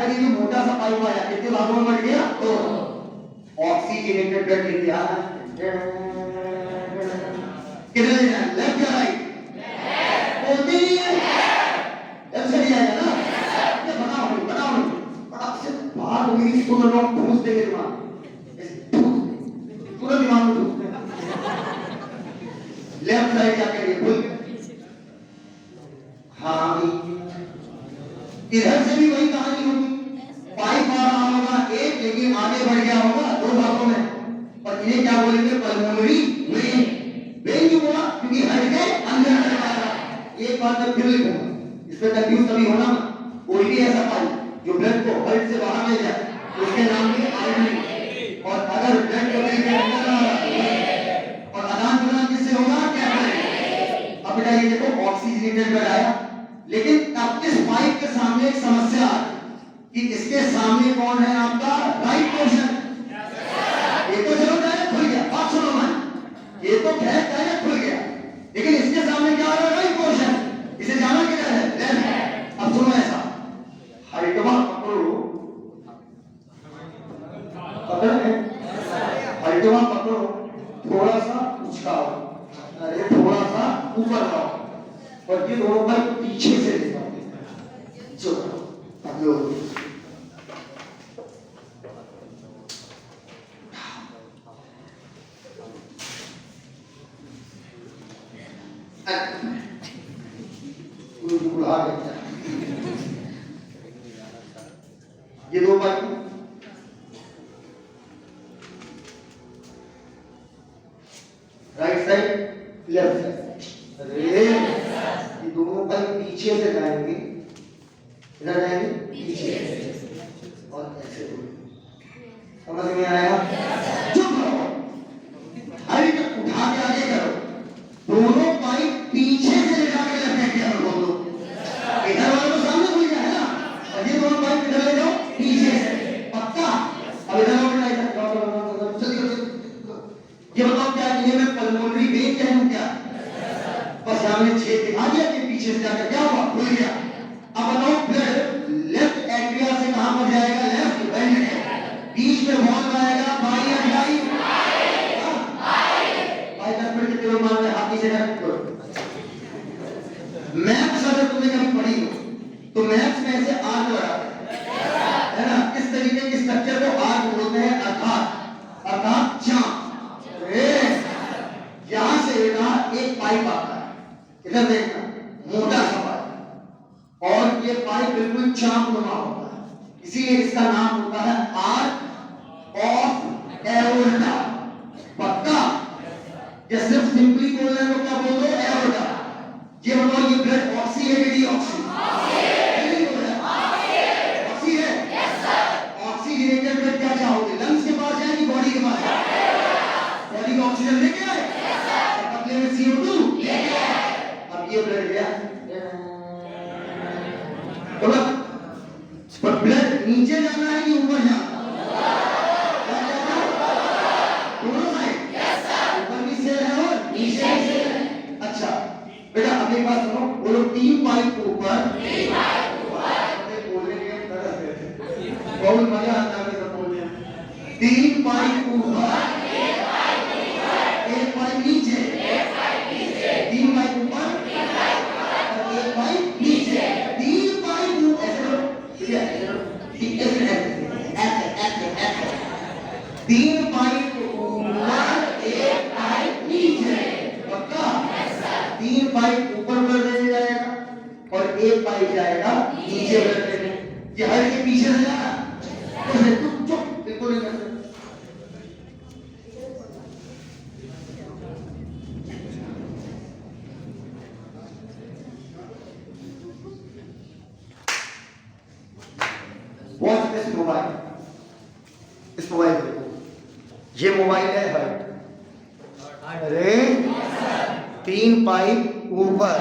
अगर ये जो मोटा सा पाइप आया कितने भागों में बढ़ गया? तो ऑक्सीजनेटेड ब्लड लिख दिया किधर ले जाए, लेफ्ट या राइट? बोलते नहीं है, लेफ्ट से जाएगा ना। ये बनाओ बड़ा से बात होगी, इसको लोग ठूस देंगे दिमाग, पूरा दिमाग में ठूस देंगे। लेफ्ट साइड क्या करिए, भूल हाँ इधर से भी वही कहानी होगी, पाइप आ रहा होगा एक, लेकिन आगे बढ़ गया होगा दो भागों में, और इन्हें क्या बोलेंगे? Pulmonary vein. वेन क्यों बोला? क्योंकि हट के अंदर चला रहा। एक बात मैं फिर लिखूंगा, इसमें कंफ्यूज कभी होना मत। कोई भी ऐसा पाइप जो ब्लड को हर्ट से बाहर ले जाए उसके नाम है आर्टरी, और अगर ब्लड को दिल के अंदर आ रहा और आदान प्रदान किससे होगा? कैपिलरी। अब बेटा ये देखो ऑक्सीजनेटेड ब्लड आया, लेकिन अब इस पाइप के सामने एक समस्या है कि इसके सामने कौन है? आपका राइट पोर्शन। ये तो चलो डायरेक्ट खुल गया, बात सुनो मैं, ये तो डायरेक्ट खुल गया, लेकिन इसके सामने क्या आ रहा है? Right portion. इसे जाना किधर है? लेफ्ट। अब सुनो ऐसा, हरितवा पकड़ो, हरितवा पकड़ो, थोड़ा सा उचकाओ, अरे थोड़ा सा ऊपर जाओ, और ये दोनों भाई पीछे से ले जाओ। चलो अब लोग बुला देता है। ये दो भाई राइट साइड लेफ्ट साइड, अरे ये दोनों भाई पीछे से जाएंगे, इधर जाएंगे पीछे और ऐसे। समझ में आया? चुप रहो, हाइट उठा के आगे करो, दोनों पाइप पीछे से ले जाके लेफ्ट किया करो दोनों। इधर वाले तो सामने खुल गया है ना, और ये दोनों पाइप इधर ले जाओ पीछे से, पक्का? अब इधर आओ ना, इधर ये बताओ क्या ये मैं पल्मोनरी वेन कहूं क्या? बस हमने छेद दिखा दिया कि पीछे से जाकर क्या हुआ? खुल गया। अब बताओ ब्लड लेफ्ट एट्रिया से कहां पर जाएगा? Left ventricle. बीच में वॉल्व आएगा, बाई या दाई? बाई। 10 मिनट के लोग मान रहे हाथ नीचे कर। मैथ्स अगर तुमने कभी पढ़ी हो तो मैथ्स में ऐसे आर्क लगाते है ना, इस तरीके के स्ट्रक्चर को आर्क बोलते हैं, अर्थात चाप। यहां से बेटा एक पाइप आता है, इधर देखना, मोटा सा पाइप, और ये पाइप बिल्कुल चापनुमा होता है, इसीलिए इसका नाम होता है आर्क ऑफ एओर्टा। पक्का? या सिर्फ सिंपली बोलना है तो क्या बोल दो? एओर्टा। ये बताओ ये ब्लड ऑक्सी है कि डीऑक्सी? ऑक्सी है। ऑक्सीजनेटेड ब्लड क्या चाहोगे? लंग्स के पास जाए कि बॉडी के पास जाए? बॉडी को ऑक्सीजन लेके आए, पतले में CO2 लेके आए। अब ये ब्लड गया, पर ब्लड नीचे जाना है कि ऊपर जाना? दोनों साइड, ऊपर भी सेल है और नीचे भी सेल है। अच्छा बेटा अब एक बात सुनो, बोलो 3 पाइप ऊपर, 3 पाइप ऊपर। बोलने के तरह से बहुत मजा आता है सब बोलने में। 3 पाइप ऊपर, 1 पाइप नीचे, 3 पाइप ऊपर, और 1 पाइप नीचे। 3 पाइप ऊपर, ऐसे 3 पाइप ऊपर, 1 पाइप नीचे। पक्का? 3 पाइप ऊपर ब्लड देने जाएगा और 1 पाइप जाएगा नीचे ब्लड देने। ये हर के पीछे से जाना, चुप बिल्कुल नहीं करते। वॉच दिस मोबाइल, इस मोबाइल को देखो, ये मोबाइल है हर्ट। अरे 3 पाइप ऊपर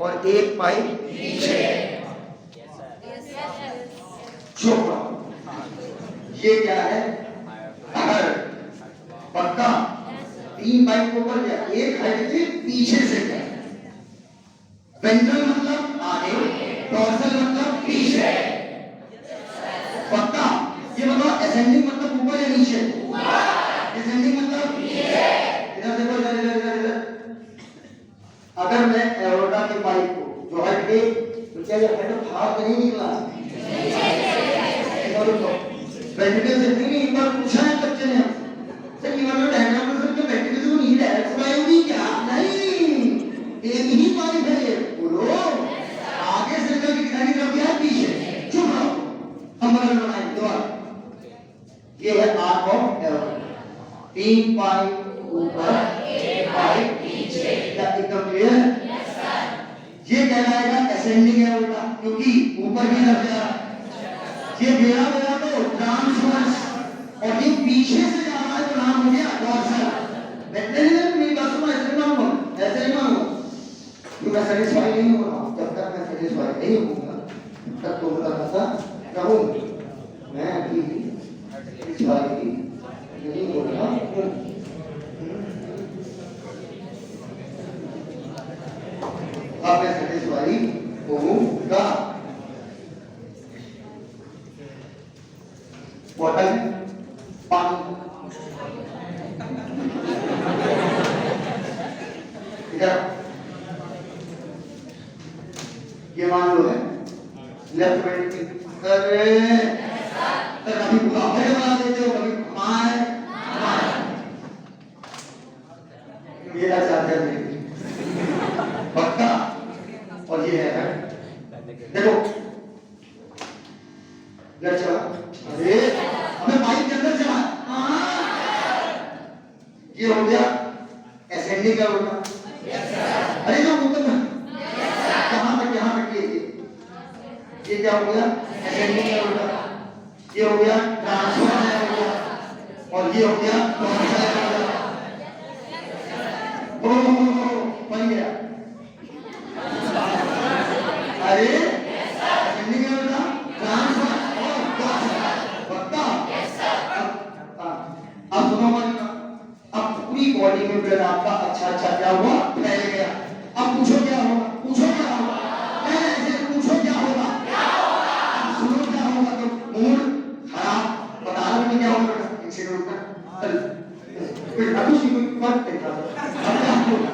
और 1 पाइप नीचे। ये क्या है? हर्ट। पक्का? 3 पाइप ऊपर क्या? 1 हर्ट के पीछे से क्या? वेंट्रल मतलब आगे, डोर्सल मतलब पीछे। पक्का? ये बताओ असेंडिंग मतलब ऊपर या नीचे? डिसेंडिंग मतलब इधर देखो, इधर इधर इधर इधर। अगर मैं एरोटा के पाइप को जो हट गई तो क्या ये हेड बाहर तो नहीं निकला? वेंटिलेटर से नहीं, एक बार पूछा है बच्चे ने सर ये वाला डायग्राम में सर जो वेंटिलेटर को नहीं डायरेक्ट सप्लाई होगी क्या? नहीं, एक ही पाइप है ये। बोलो आगे सर्कल की किनारे तरफ या पीछे? चुप रहो, हम बगल बनाएंगे दोबारा। ये है आर्क ऑफ एरोटा, 3 पाइप ऊपर, 1 पाइप नीचे। क्या एकदम क्लियर है? Yes sir. ये कहलाएगा असेंडिंग एरोटा क्योंकि ऊपर की तरफ जा रहा है। ये मेरा मेरा तो ट्रांसवर्स, और ये पीछे से जा रहा है तो नाम हो गया डॉर्सल। नहीं मेरी बात सुनो, ऐसे नहीं मानूंगा, ऐसे नहीं मानूंगा। मैं सेटिस्फाई नहीं हो रहा हूं, जब तक मैं सेटिस्फाई नहीं होऊंगा तब तो मैं कहूंगा मैं अभी सेटिस्फाई नहीं हो रहा हूं। अब मैं सेटिस्फाई होऊंगा। बॉटल पानी इधर, ये मान लो है लेफ्ट राइट। अरे सर कभी पूरा हेड बना देते हो, कभी मार मेरा चार्जर नहीं पक्का। और ये है देखो इधर चला, अरे हमें पाइप के अंदर चला। ये हो गया असेंडिंग का होगा। अरे जो ऊपर कहां तक, यहां तक ये क्या हो गया? असेंडिंग का होगा। ये हो गया ट्रांसफर का हो गया, और ये हो गया डॉर्सल का हो गया। ओ बन गया। अरे असेंडिंग का होगा, ट्रांसफर और डॉर्सल। पक्का? Yes sir. अब सुनो हमारी बात। अब पूरी बॉडी में ब्लड आपका अच्छा क्या हुआ? फैल गया। अब पूछो क्या होगा? पूछो क्या होगा? ऐसे पूछो क्या होगा? अब सुनो क्या होगा? तो मूड खराब, बता रहा हूं क्या होगा। इंसिडेंट का कोई अभी सी कोई बात नहीं था। अब क्या हुआ?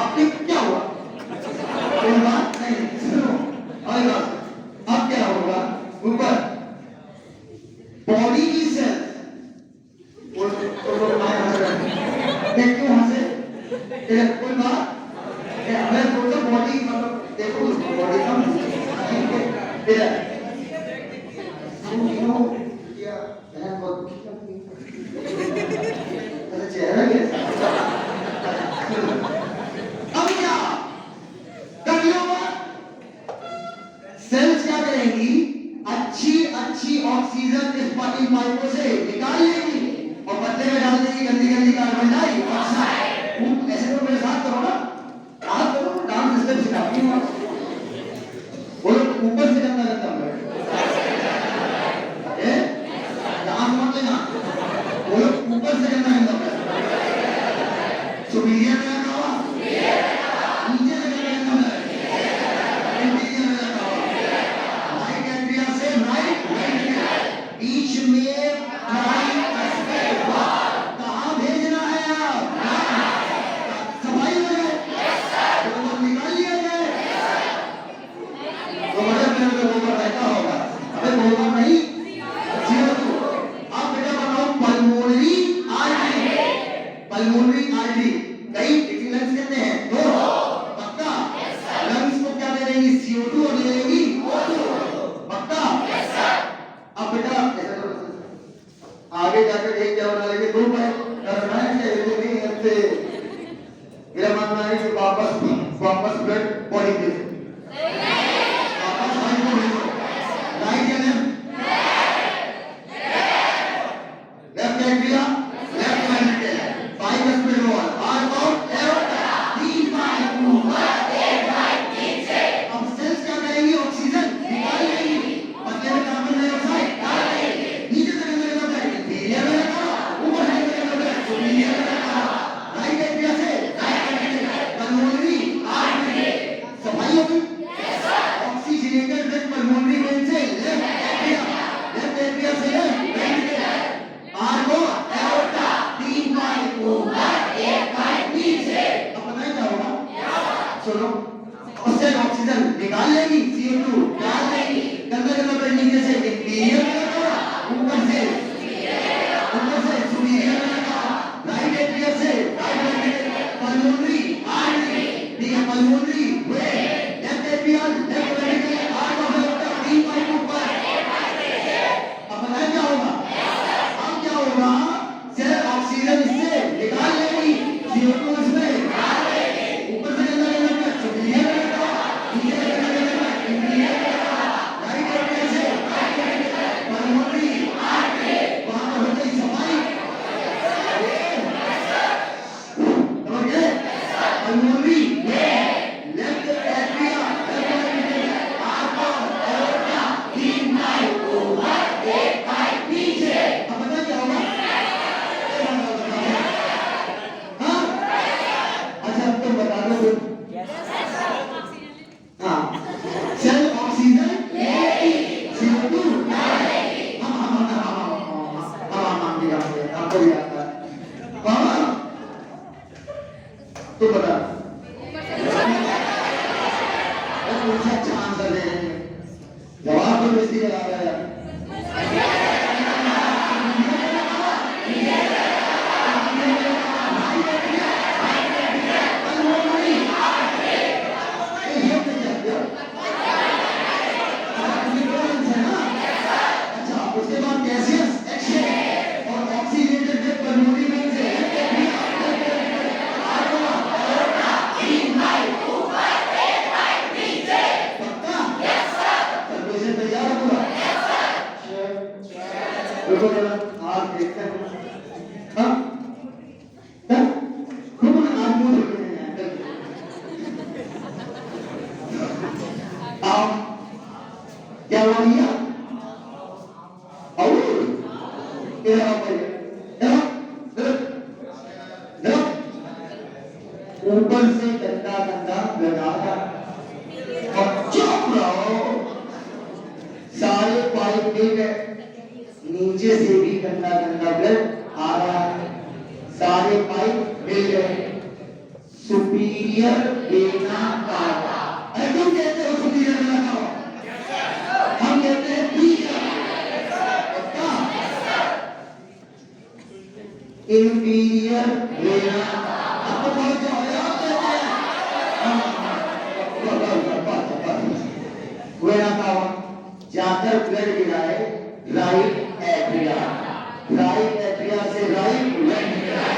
अब क्या हुआ? कोई बात नहीं, सुनो अब क्या होगा? ऊपर बॉडी की सेल क्यों हंसे? कोई बात हमें तो बॉडी मतलब देखो बॉडी का चेहरा अब क्या कर लो? सेल्स क्या करेंगी? अच्छी ऑक्सीजन इस पाइपों से निकाल लेगी और बदले में डाल देगी गंदी कार्बन डाइऑक्साइड। ऐसे तो मेरे साथ करो ना, हाथ करो, डांस सिस्टम सिखाती हूँ। बोलो ऊपर से गंदा डांस मत लेना। बोलो ऊपर से गंदा सुपीरियर में लगा हुआ, नीचे से गंदा इंटीरियर में लगा हुआ। राइट एंड्रिया से राइट बीच में कहाँ भेजना है आप? सफाई हो जाए तो निकाल लिया जाए। तो मेरे को गोबर रहता होगा, अबे गोबर नहीं। अब बेटा बताओ पल्मोनरी आर्टरी कई लंग्स कहते हैं दो। पक्का? लंग्स को क्या दे देंगी? CO2 और दे देंगी O2। पक्का? अब बेटा आगे जाकर एक क्या बना लेंगे? 2 पाइप करना है क्या? ये नहीं करते। मेरा मानना है कि वापस ब्लड बॉडी दे वापस बॉडी को भेजो। राइट या left? Left Entria, left ventricle, bikes speed wall, arc of aorta, 3 pipe ऊपर, 1 पाइप नीचे। अब सेल्स क्या करेंगी? ऑक्सीजन निकाल लेंगी, बदले में कार्बन डाइऑक्साइड डाल देंगी। नीचे से गंदा जाएगी, एरिया में रखा, ऊपर से गंदा जाएगी, बेइज्जती करा रहा है यार। उसके बाद गैसियस एक्शन और ऑक्सीडेटेड में पल्मोनरी वेन से पक्का? सर्वेक्षण तैयार है पूरा? रुको जरा, आज देखते हैं। हाँ? हाँ? रुको ना, आज मुंह धुलते हैं यार, चल। आओ। क्या हुआ भैया? ऊपर से गंदा गंदा लगाया और चुप रहो। सारे पाइप ठीक है, नीचे से भी गंदा गंदा ब्लड आ रहा है, सारे पाइप मिल गए। Superior vena cava. अरे तुम कहते हो सुपीरियर वेना कावा, हम कहते हैं इंफीरियर वेना। आपको बहुत जो है आप कहते हैं वेना कावा। जाकर ब्लड गिराए राइट एट्रिया, राइट एट्रिया से राइट वेंट्रिकल,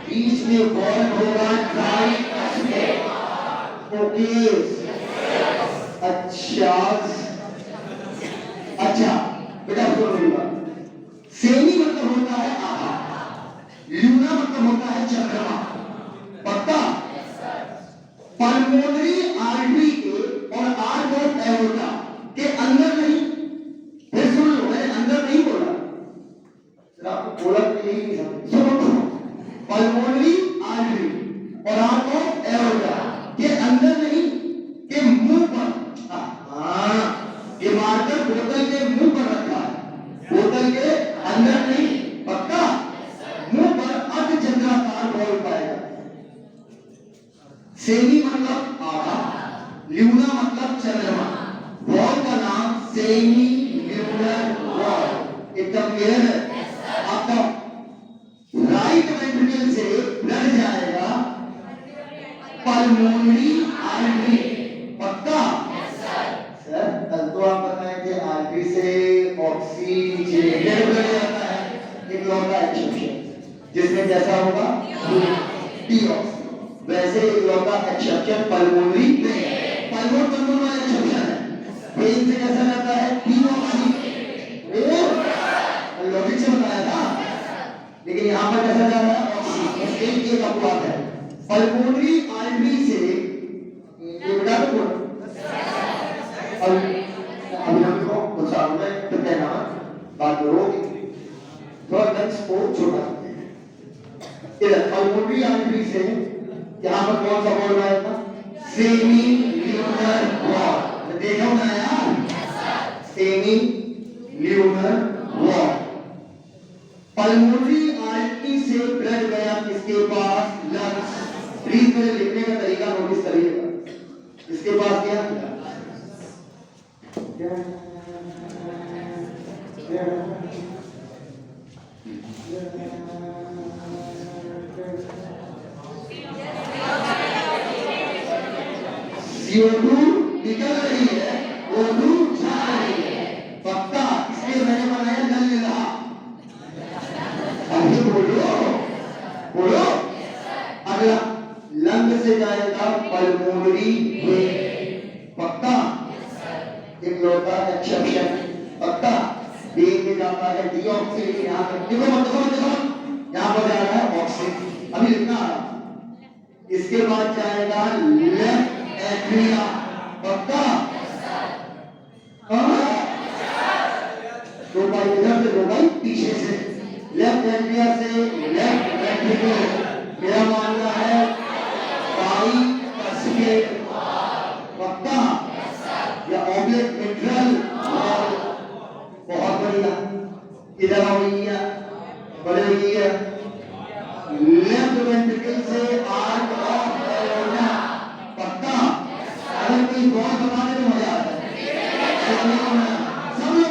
बीच में वॉल होगा राइट ओके। अच्छा बेटा सुनो मेरी बात। सेमी मतलब होता है आधा, ल्यूना मतलब होता है चंद्रमा, पक्का? पल्मोनरी आर्टरी के और आर्ट ऑफ एओर्टा के अंदर नहीं, फिर सुन लो, मैंने अंदर नहीं बोला, आपको बोला तो यही नहीं समझ। सुनो, पल्मोनरी आर्टरी और आर्ट ऑफ एओर्टा के अंदर नहीं, के मुंह पर। हाँ, ये मार्कर बोतल के मुंह पर रखा है, बोतल के अंदर नहीं, पक्का? मुंह पर अर्धचंद्राकार बॉल पाएगा। सेमी मतलब आधा, ल्यूना मतलब चंद्रमा, बॉल का नाम सेमी ल्यूनर बॉल। एकदम क्लियर है? आपका राइट वेंट्रिकल से ब्लड जाएगा पल्मोनरी आर्टरी, पक्का? सर कल तो आप बताएं कि आर्टरी से ऑक्सीजन ब्लड जाता है, एक लौटा एक्सेप्शन जिसमें जैसा होगा डीऑक्सी, वैसे एक लौटा एक्सेप्शन पल्मोनरी में पल्मोनरी वाला एक्सेप्शन है। वेन से कैसा रहता है डीऑक्सी, लॉजिक से बताया था, लेकिन यहाँ पर कैसा जा रहा है ऑक्सी। एक अपवाद है, पल्मोनरी आर्टरी से ये बता दो। अभी हमको कुछ सामने तो कहना बात रोगी थोड़ा लंच को छोटा इधर पल्मोनरी आर्टरी से यहाँ पर कौन सा बोल रहा था? Semi lunar wall. देखो ना यार, semi lunar wall. Pulmonary artery से ब्लड गया किसके पास? लंग्स। प्लीज मेरे लिखने का तरीका नोटिस करिएगा। इसके पास क्या? CO2 निकल रही है, O2 जा रही है, पक्का? इसलिए मैंने बनाया नल निगाह। अभी बोलो बोलो। अगला लंग से जाएगा पल्मोनरी वेन, पक्का? एक लौटा एक्सेप्शन, पक्का? वेन में जाता है डीऑक्सी, यहाँ पर देखो मत यहाँ पर जा रहा है ऑक्सीजन। अभी लिखना है, इसके बाद जाएगा लेफ्ट एट्रिया, पक्का? दो भाई इधर से, दो भाई पीछे से। लेफ्ट एट्रिया से लेफ्ट वेंट्रिकल, मेरा मानना है बाई कसके, पक्का? या ऑब्लिक मिट्रल वॉल। बहुत बढ़िया, इधर आओ, बड़े भैया लेफ्ट वेंट्रिकल से आर्ट ऑफ एओर्टा, पक्का? अगर कोई बहुत बता दे तो मजा आता है। सब लोग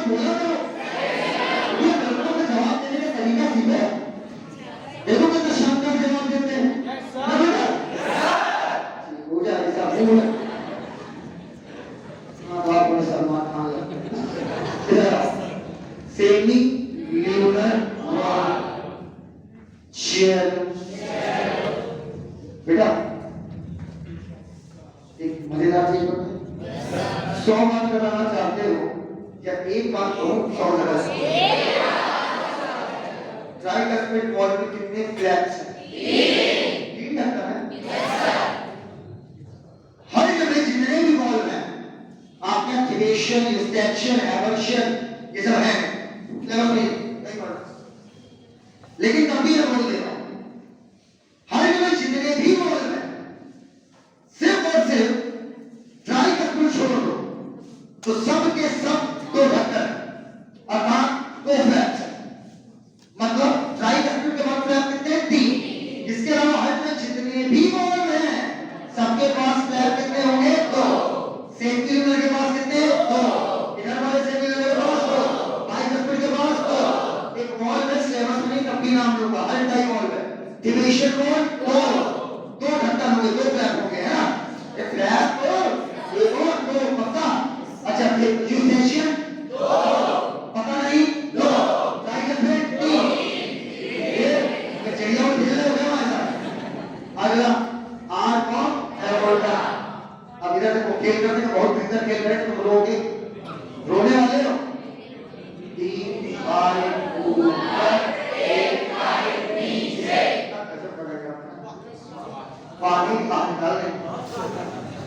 जब एक बार कहूं 100 लगा। ट्राइकस्पिड वॉल में कितने फ्लैप्स हैं? 3 आता है। हर जगह जितने भी वॉल हैं आपके एक्टिवेशन, एक्सटेंशन, एवर्शन ये सब है। नहीं पढ़ा, लेकिन तब भी मैं बोल दे रहा हूं हर जगह जितने भी वॉल हैं सिर्फ और सिर्फ ट्राइकस्पिड छोड़ दो तो सब के सब 2 ढक्कन अर्थात 2 फ्लैप्स। मतलब ट्राइकस्पिड के बाद फ्लैप कितने? 3। इसके अलावा हर जगह जितने भी वॉल हैं सबके पास फ्लैप कितने होंगे? 2। सेफ्टी यूनिट के पास कितने? 2। इधर वाले सेफ्टी यूनिट के पास 2। ट्राइकस्पिड के पास 2। एक वॉल में सिलेबस में नहीं तब भी नाम लूंगा हर टाइप वॉल में डिविजन वॉल 2 ढक्कन होंगे, 2 फ्लैप होंगे, है ना? एक फ्लैप और एक और 2 पक्का। अच्छा यूस्टेशन 2 पता नहीं 2 ट्राइकस्पिड 3। ये चिड़िया में खेल रहे हो क्या ऐसा? अगला आर कौन? एवोल्टा। अब इधर देखो खेल करते हैं बहुत बेहतर खेल रहे हैं तुम रोगे रोने वाले हो। 3 बार ऊपर 1 बार नीचे कैसे पड़ेगा? पानी बाहर निकाल रहे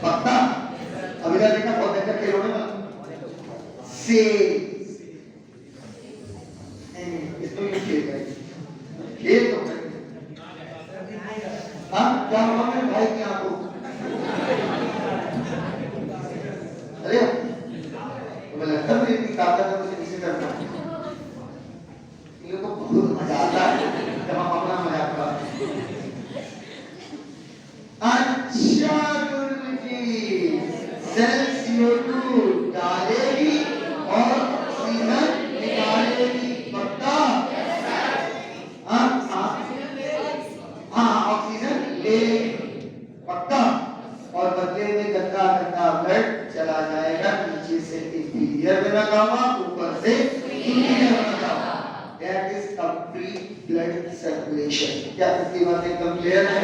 पक्का। अब इधर देखा बहुत बेहतर खेल होने वाला से इसमें भी खेल गए खेल तो हाँ क्या हुआ मेरे भाई की आंखों? अरे तो मैं लगता है इतनी ताकत है मुझे किसी करना ये तो बहुत मजा आता है जब हम अपना मजाक करते हैं। अच्छा गुरुजी सेल CO2 डालेगी और ऑक्सीजन निकालेगी पक्का? हाँ ऑक्सीजन ले पक्का। और बदले में गंदा गंदा ब्लड चला जाएगा नीचे से इंटीरियर में लगावा ऊपर से इंटीरियर में लगावा। That is complete blood circulation. क्या इतनी बात एकदम क्लियर है?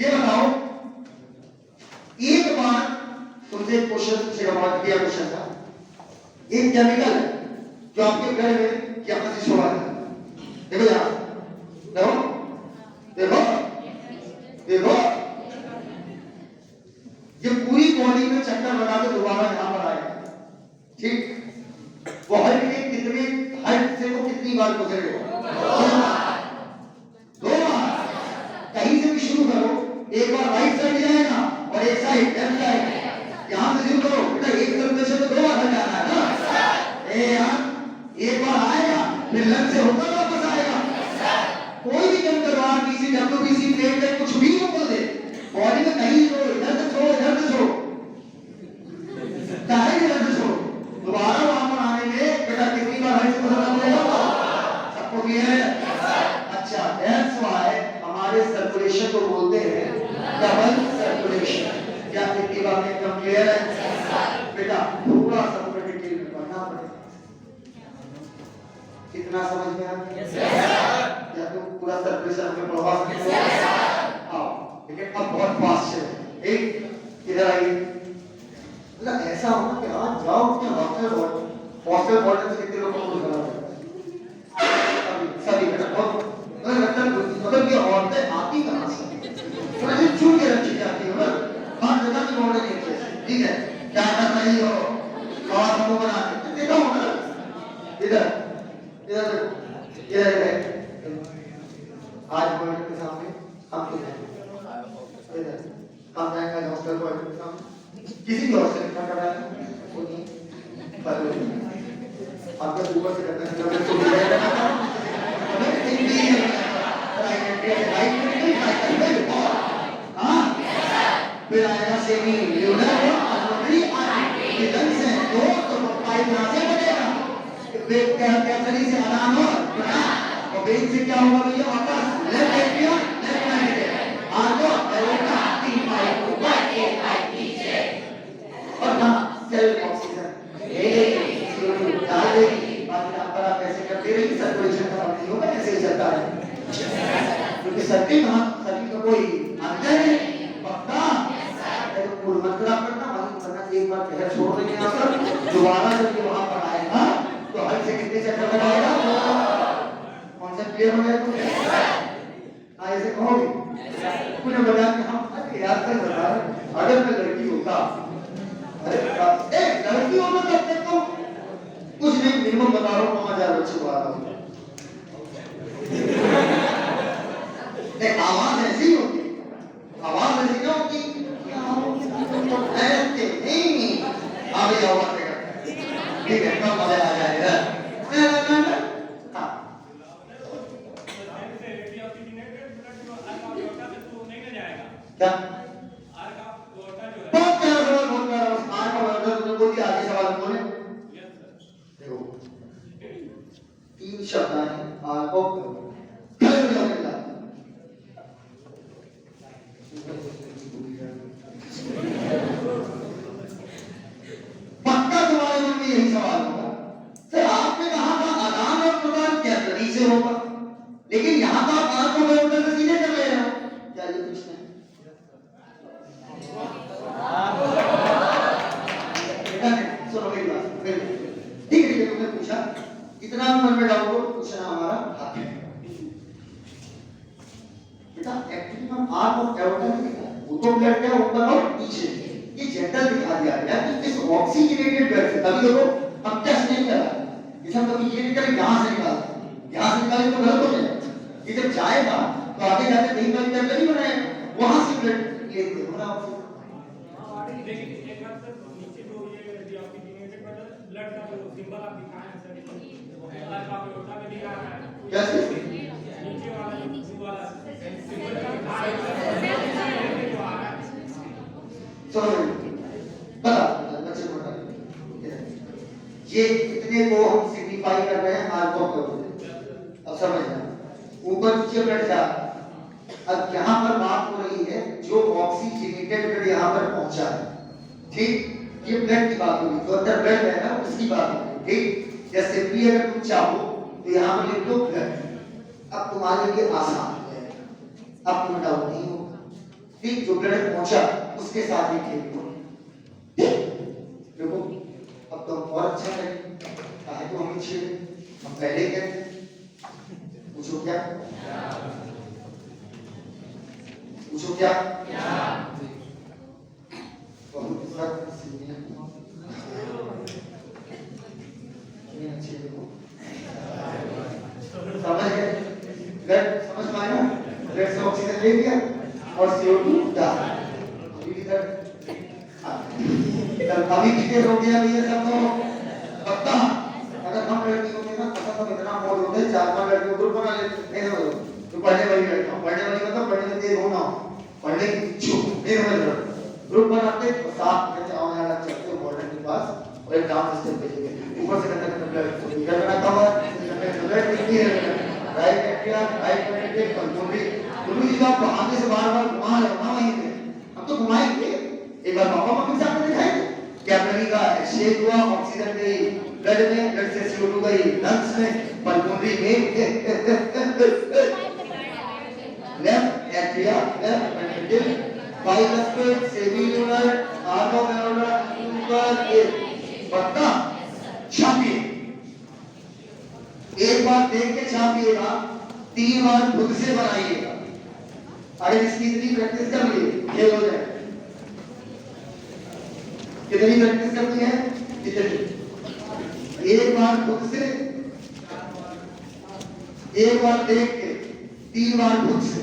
ये बताओ एक बार तुमसे एक क्वेश्चन पूछेगा बहुत बढ़िया क्वेश्चन था। एक केमिकल है जो आपके ब्लड में क्या पता छोड़ा है? देखो यहां देखो देखो देखो ये पूरी बॉडी में चक्कर लगा के दोबारा यहां पर आएगा। ठीक वो हर एक कितने हाइट से वो कितनी बार गुजरेगा? 2 बार। कहीं से भी शुरू करो एक बार राइट साइड जाएगा और एक साइड लेफ्ट साइड। यहां से शुरू करो बेटा एक सर्कुलेशन तो 2 बार जाना है ना? यार एक बार आएगा फिर लेफ्ट से होकर वापस आएगा। कोई भी केमिकल आरबीसी डब्ल्यूबीसी प्लेटलेट कुछ भी बोल दे बॉडी में कहीं छोड़ो इधर से छोड़ो इधर से छोड़ो चाहे इधर से छोड़ो दोबारा वहां पर आने में बेटा कितनी बार हाइट से गुजरना पड़ेगा? सबको क्लियर है? अच्छा दैट्स व्हाई हमारे सर्कुलेशन को बोलते हैं डबल सर्कुलेशन। क्या कितनी बात एकदम क्लियर है? बेटा थोड़ा सा डिटेल में पढ़ना पड़ेगा। कितना समझ में आया? या तो पूरा सर्कुलेशन में प्रवाह सकते हो लेकिन अब बहुत फास्ट है। एक इधर आइए मतलब ऐसा होना कि हाँ जाओ अपने हॉस्टल वार्डन से कितने लोगों को बुलाना सभी बेटा मतलब ये औरतें आती कहाँ से? थोड़ी छूट के रखी जाती है ना हर जगह की औरतें देखते हैं। ठीक है क्या कर रही हो और हमको बना के देखा हो ना इधर इधर इधर आज वर्ल्ड के सामने हम इधर हम जाएंगे हॉस्टल वर्ल्ड के सामने किसी भी हॉस्टल का कर रहा है वो नहीं पर आपके ऊपर से करना है तो फिर आएगा सेमी ल्यूनर ढंग से दो तो पाइप यहां से बनेगा वेट कैथरी से आराम हो और वेट से क्या होगा भैया वापस लेफ्ट एट्रियम लेफ्ट माइंड आगे एरोटा 3 पाइप ऊपर 1 पाइप नीचे और ना सेल ऑक्सीजन ये डाल देगी बाकी नंबर आप ऐसे करते रहिए सर्कुलेशन का नहीं होगा ऐसे ही चलता है क्योंकि सर्किट का कोई अंतर है पक्का तो पूर्ण मत करना एक बार पहले छोड़ देंगे यहाँ पर दोबारा जब मतलब आएगा कॉन्सेप्ट क्लियर हो गया तो ऐसे कहोगे तूने बताया कि हम अरे यार सर बता अगर मैं लड़की होता अरे लड़की होता तब तक तो कुछ नहीं मिनिमम बता रहा हूँ 9,000 बच्चे को आ रहा हूँ आवाज ऐसी होती आवाज ऐसी ना होती ऐसे नहीं आगे आवाज देगा ठीक है कब मजा आ जाएगा हाँ क्या बहुत प्यारा सवाल बहुत प्यारा उस आर का वर्डर तुमने बोल दिया आगे सवाल बोले देखो 3 शब्द हैं आर को खड़े हो जाओ मिला पक्का तुम्हारे मन में यही सवाल होगा सर आपने कहा था आदान और प्रदान क्या तरी से होगा लेकिन यहाँ तो आप आर को वर्डर से सीधे कर ले रहे हो क्या ये कुछ नहीं सुनो मेरी बात ठीक है तुमने पूछा इतना मन में डाउट हो पूछना हमारा हक है बेटा एक्चुअली हम आर और एरोटा नहीं दिखा वो तो ब्लड क्या ऊपर और नीचे ये जेंडर दिखा दिया गया कि इस ऑक्सीजनेटेड ब्लड से तभी देखो हम टेस्ट नहीं करा इसे हम कभी ये नहीं करें यहां से निकालते तो गलत हो जाएगा ये जब जाएगा तो आगे जाके कहीं ना कहीं नहीं बनाएगा वहां से ब्लड ये देखो ना लेकिन एक बात सर नीचे जो ये डीऑक्सीजनेटेड ब्लड का जो सिंबल आप दिखाए हैं सर वो अलग का प्योरता में दिखा रहा है कैसे नीचे वाला जो ब्लू वाला सिंबल का दिखा रहा है जो आ रहा है चलो बता बच्चे को बता ये कितने को हम सिग्निफाई कर रहे हैं आर को अब समझना ऊपर नीचे ब्लड जा अब यहाँ पर बात हो रही है जो ऑक्सीजनेटेड ब्लड यहाँ पर पहुंचा है ठीक ये ब्लड की बात होगी जो अंदर ब्लड है ना उसकी बात होगी ठीक जैसे भी अगर तुम चाहो तो यहाँ पर लिख दो ब्लड अब तुम्हारे लिए आसान है अब तुम्हें डाउट नहीं होगा ठीक जो ब्लड पहुंचा उसके साथ ही खेल देखो अब तो और अच्छा करें चाहे तो हम छेड़ हम पहले कहते पूछो क्या पूछो क्या बहुत समझ गए ब्लड समझ में आया ब्लड से ऑक्सीजन ले लिया और CO2 डाल अभी क्लियर हो गया ये सब तो पक्का अगर हम लड़की होते ना पता तो इतना मोड़ होते 4-5 लड़कियों ग्रुप बना लेते नहीं समझ तो पढ़ने वाली लड़का पढ़ने वाली मतलब पढ़ने में तेज होना पढ़ने की इच्छुक नहीं समझ रहा ग्रुप बनाते साथ कहते आओ यार चलते मॉडर्न के पास और एक डांस स्टेप देखेंगे ऊपर से कहते ब्लड निकल रहा था ब्लड नहीं है right atria right ventricle pulmonary दोनों चीज आप आगे से बार-बार घुमा रहे हो ना वहीं पे अब तो घुमाएंगे एक बार पापा मम्मी साथ में दिखाएंगे कैपिलरी का एक्सचेंज हुआ ऑक्सीजन गई ब्लड में ब्लड से CO2 गई लंग्स में पल्मोनरी में left atria left ventricle bilateral cellular आर्टोवेलर ऊपर एक पक्का छापिए एक बार देख के छापिएगा 3 बार खुद से बनाइएगा अगर इसकी इतनी प्रैक्टिस कर लिए ये हो जाए कितनी प्रैक्टिस करनी है इतनी एक बार खुद से एक बार देख के 3 बार खुद से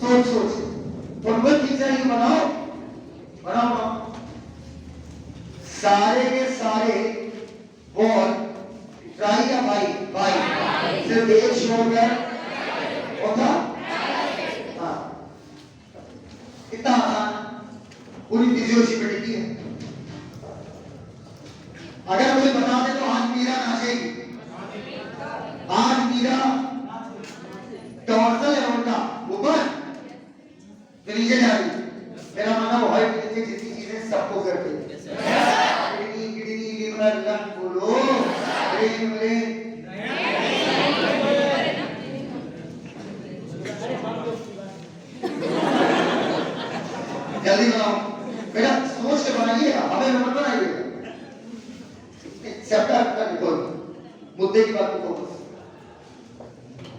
सोच सोच और वो चीजें ही बनाओ बनाओ सारे के सारे बॉल ट्राई या बाई बाई सिर्फ एक शोल्डर होता हाँ इतना आसान पूरी फिजियोलॉजी है अगर कोई बता दे तो आज मीरा नाचेगी आज मीरा टॉर्सल है उनका ऊपर तो नीचे जा रही मेरा मानना वो हर नीचे जितनी चीजें सबको करते हैं किडनी किडनी लिवर लंग बोलो ब्रेन ब्रेन जल्दी बनाओ बेटा सोच के बनाइएगा हमें नंबर बनाइएगा चैप्टर का लिखो मुद्दे की बात को बस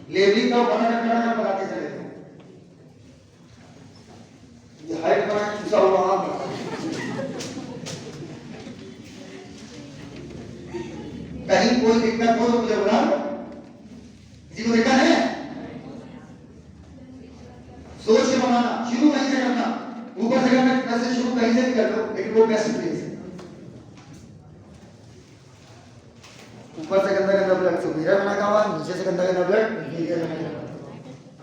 लेवलिंग का बना बनाते चले ये हाइट बना खींचा हुआ वहां कहीं कोई दिक्कत हो तो मुझे बुला लो किसी को देखा है सोच के बनाना शुरू कहीं से करना ऊपर से करना कैसे शुरू कहीं से भी कर लो लेकिन वो बेस्ट प्लेस है ऊपर से गंदा गंदा ब्लड तो मेरा बना का हुआ नीचे से गंदा गंदा ब्लड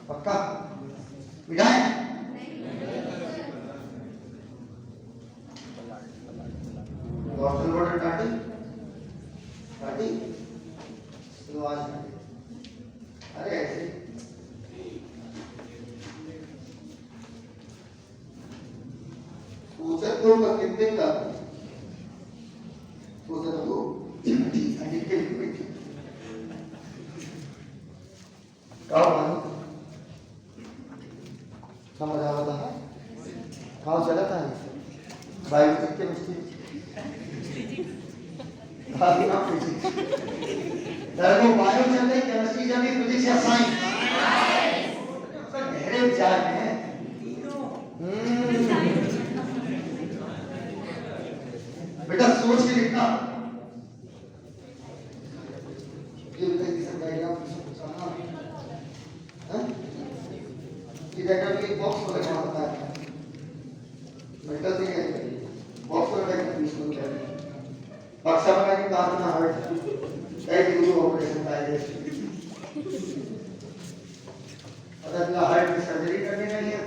पक्का मिठाई बॉटल वाटर टाटी टाटी तो आज अरे ऐसे सोचा तो कितने का सोचा तो समझ आ रहा है कहाँ चला था बायो केमिस्ट्री को बायो चल रही केमिस्ट्री चल रही फिजिक्स या साइंस गहरे विचार हैं बेटा सोच के लिखना बॉक्स को लगना होता है मेटल से बॉक्स को लगना बक्सा बना के काम ना हर्ट एक दो ऑपरेशन का है अगर ना हार्ट की सर्जरी करने के लिए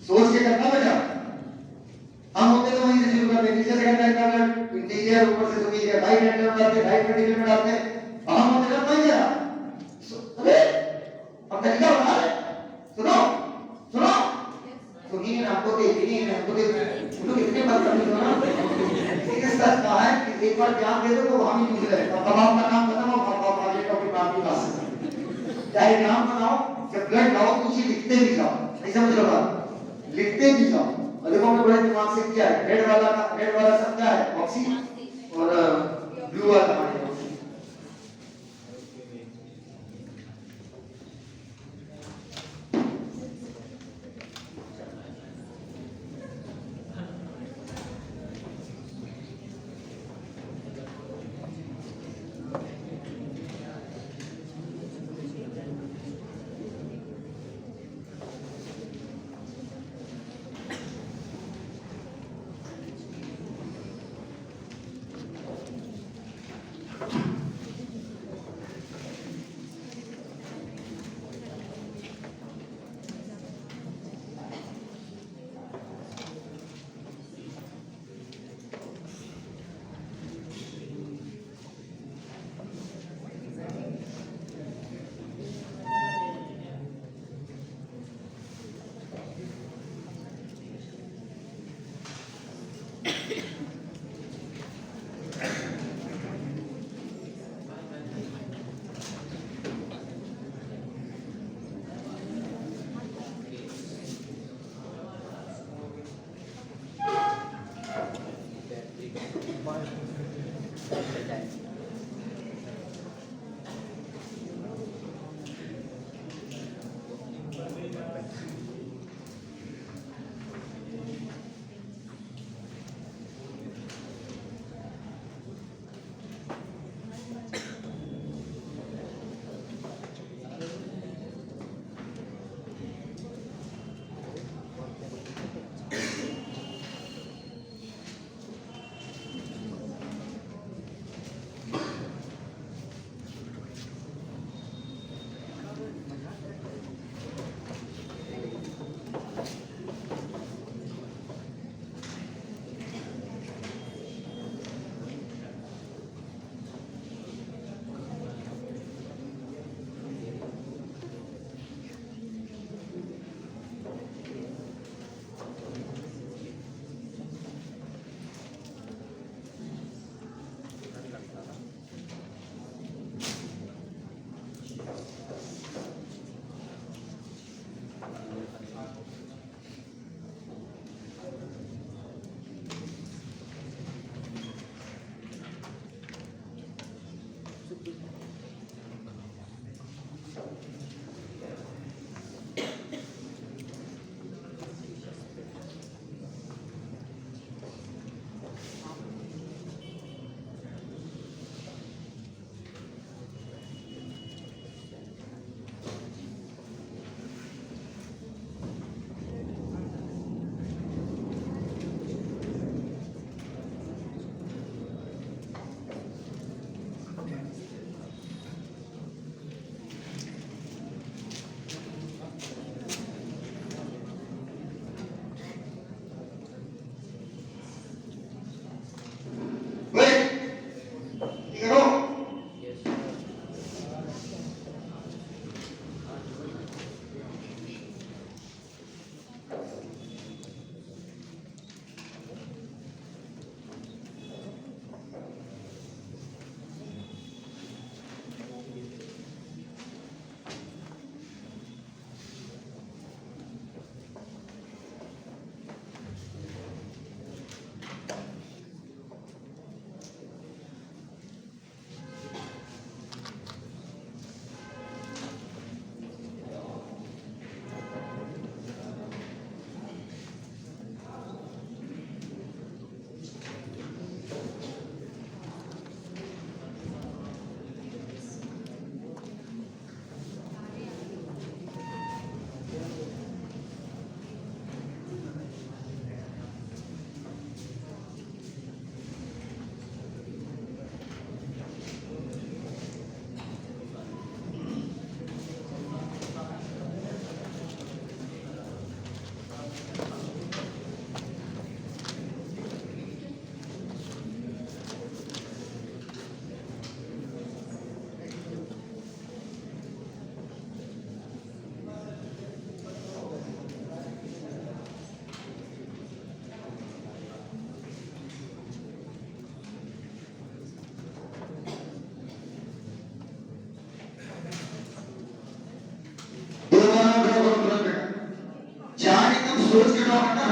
सोच के करना बेटा हम होते तो वहीं से शुरू करते नीचे से करना इंटीरियर ऊपर से सुपीरियर राइट हैंड में डालते राइट पेडिकल में डालते हम होते ना वहीं जरा अबे अब तरीका बता रहे सुनो सुनो सुनिए आपको तो इतनी आपको तो कितने बात करनी हो ना इसके साथ कहा है कि एक बार ध्यान दे दो तो हम ही पूछ रहे हैं अब आपका नाम खत्म हो आप आगे टॉपिक बात की बात चाहे नाम बनाओ जब ब्लड लाओ तो उसे लिखते भी जाओ नहीं समझ लो बात लिखते भी जाओ और देखो हमने बड़े दिमाग से किया है रेड वाला सब क्या है ऑक्सी और ब्लू वाला हमारे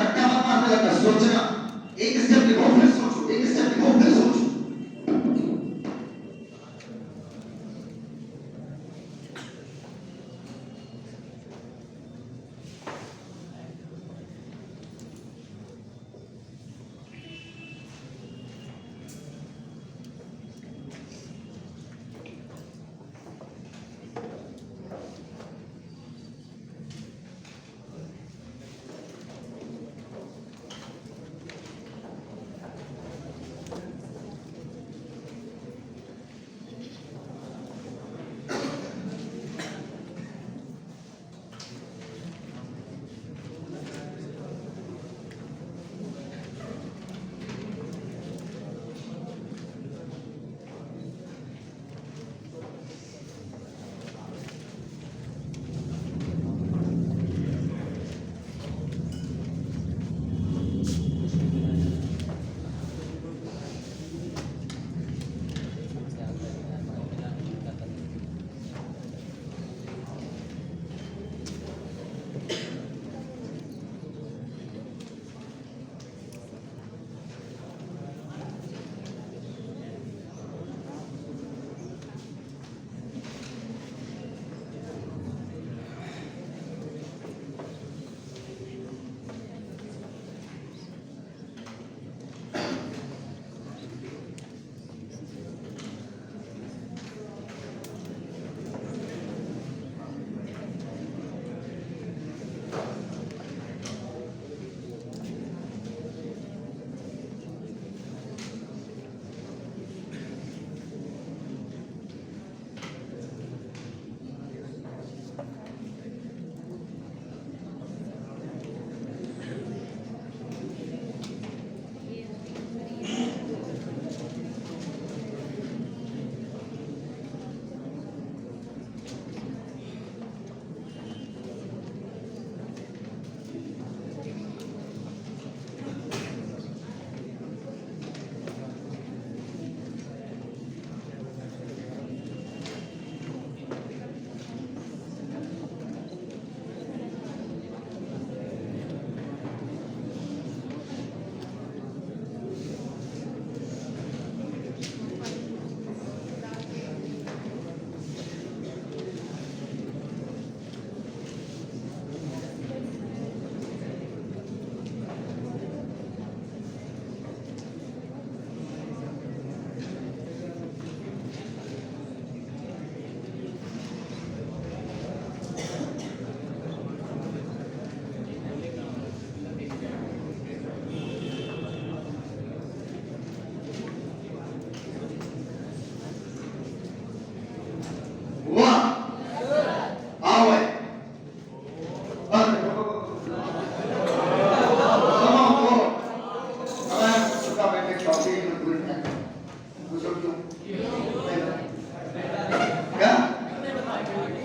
रट्टा मत मारने लगता, सोचना। एक स्टेप लिखो फिर सोचो, एक स्टेप लिखो फिर सोचो।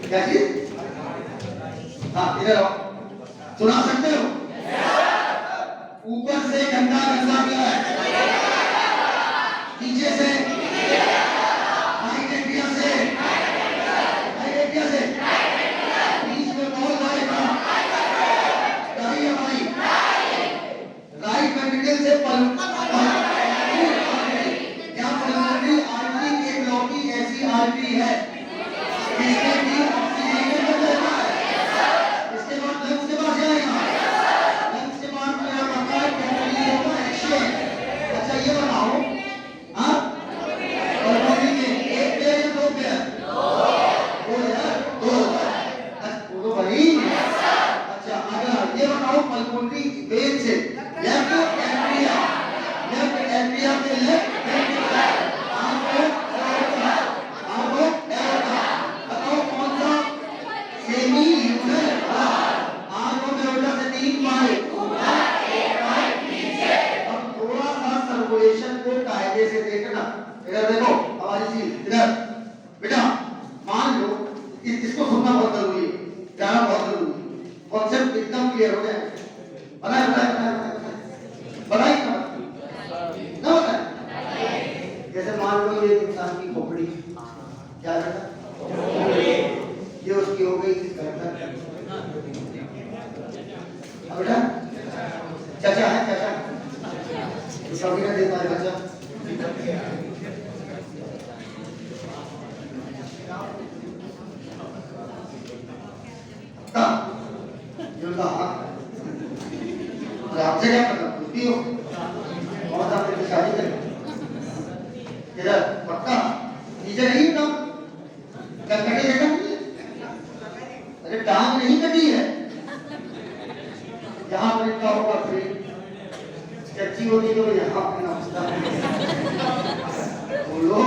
क्या चीज? हाँ इधर आओ, सुना सकते हो? ऊपर से गंदा गंदा मिला है, नीचे से राइट इंडिया से बीच में कौन जाएगा? राइट हमारी राइट मेडिकल से क्या पल्मोनरी आर्टरी के ब्लॉक की ऐसी आर्टरी है जिसके भी ऑक्सीजन में रहता है, इसके बाद लंग्स के पास जाएगा, लंग्स के बाद क्या होता है? कैपिलरी होगा एक्शन। अच्छा ये बताओ, हाँ पल्मोनरी के एक पेयर या दो पेयर? दो यार, दो। अच्छा बोलो भाई। अच्छा अगला ये बताओ, पल्मोनरी वेन से लेफ्ट एट्रिया के लेफ्ट कायदे से देखना। इधर देखो हमारी चीज इधर बेटा, मान लो इसको सुनना बहुत जरूरी है, जाना बहुत जरूरी है, कॉन्सेप्ट एकदम क्लियर हो जाए। बताए बताए ना बताए। जैसे मान लो ये इंसान की खोपड़ी क्या है, ये उसकी हो गई बेटा, चाचा है चाचा तो सभी ने देता है चाचा आपसे क्या पता कुत्ती हो और आप तेरी शादी करें इधर पक्का नीचे नहीं ना कटी जगह नहीं अरे टांग नहीं कटी है यहाँ पर इतना होगा फिर कच्ची होगी तो यहाँ पे नमस्ता बोलो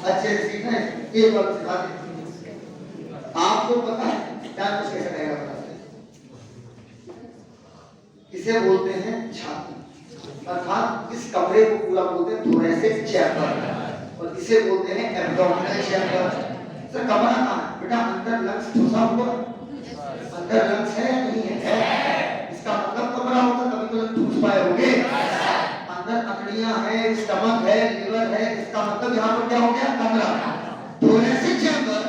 अच्छे सीखना है एक बार सिखा दे आपको पता है क्या कुछ कैसे रहेगा पता इसे बोलते हैं छाती अर्थात इस कमरे को पूरा बोलते हैं थोरेसिक चैम्बर और इसे बोलते हैं एब्डोमिनल चैम्बर। सर कमरा कहाँ है बेटा अंदर लंग्स ठुसा हुआ अंदर लंग्स है या नहीं है इसका मतलब कमरा होगा कभी तो ठूस पाए होंगे अंदर अकड़ियां है स्टमक है लिवर है इसका मतलब यहाँ पर क्या हो गया कमरा थोरेसिक चैम्बर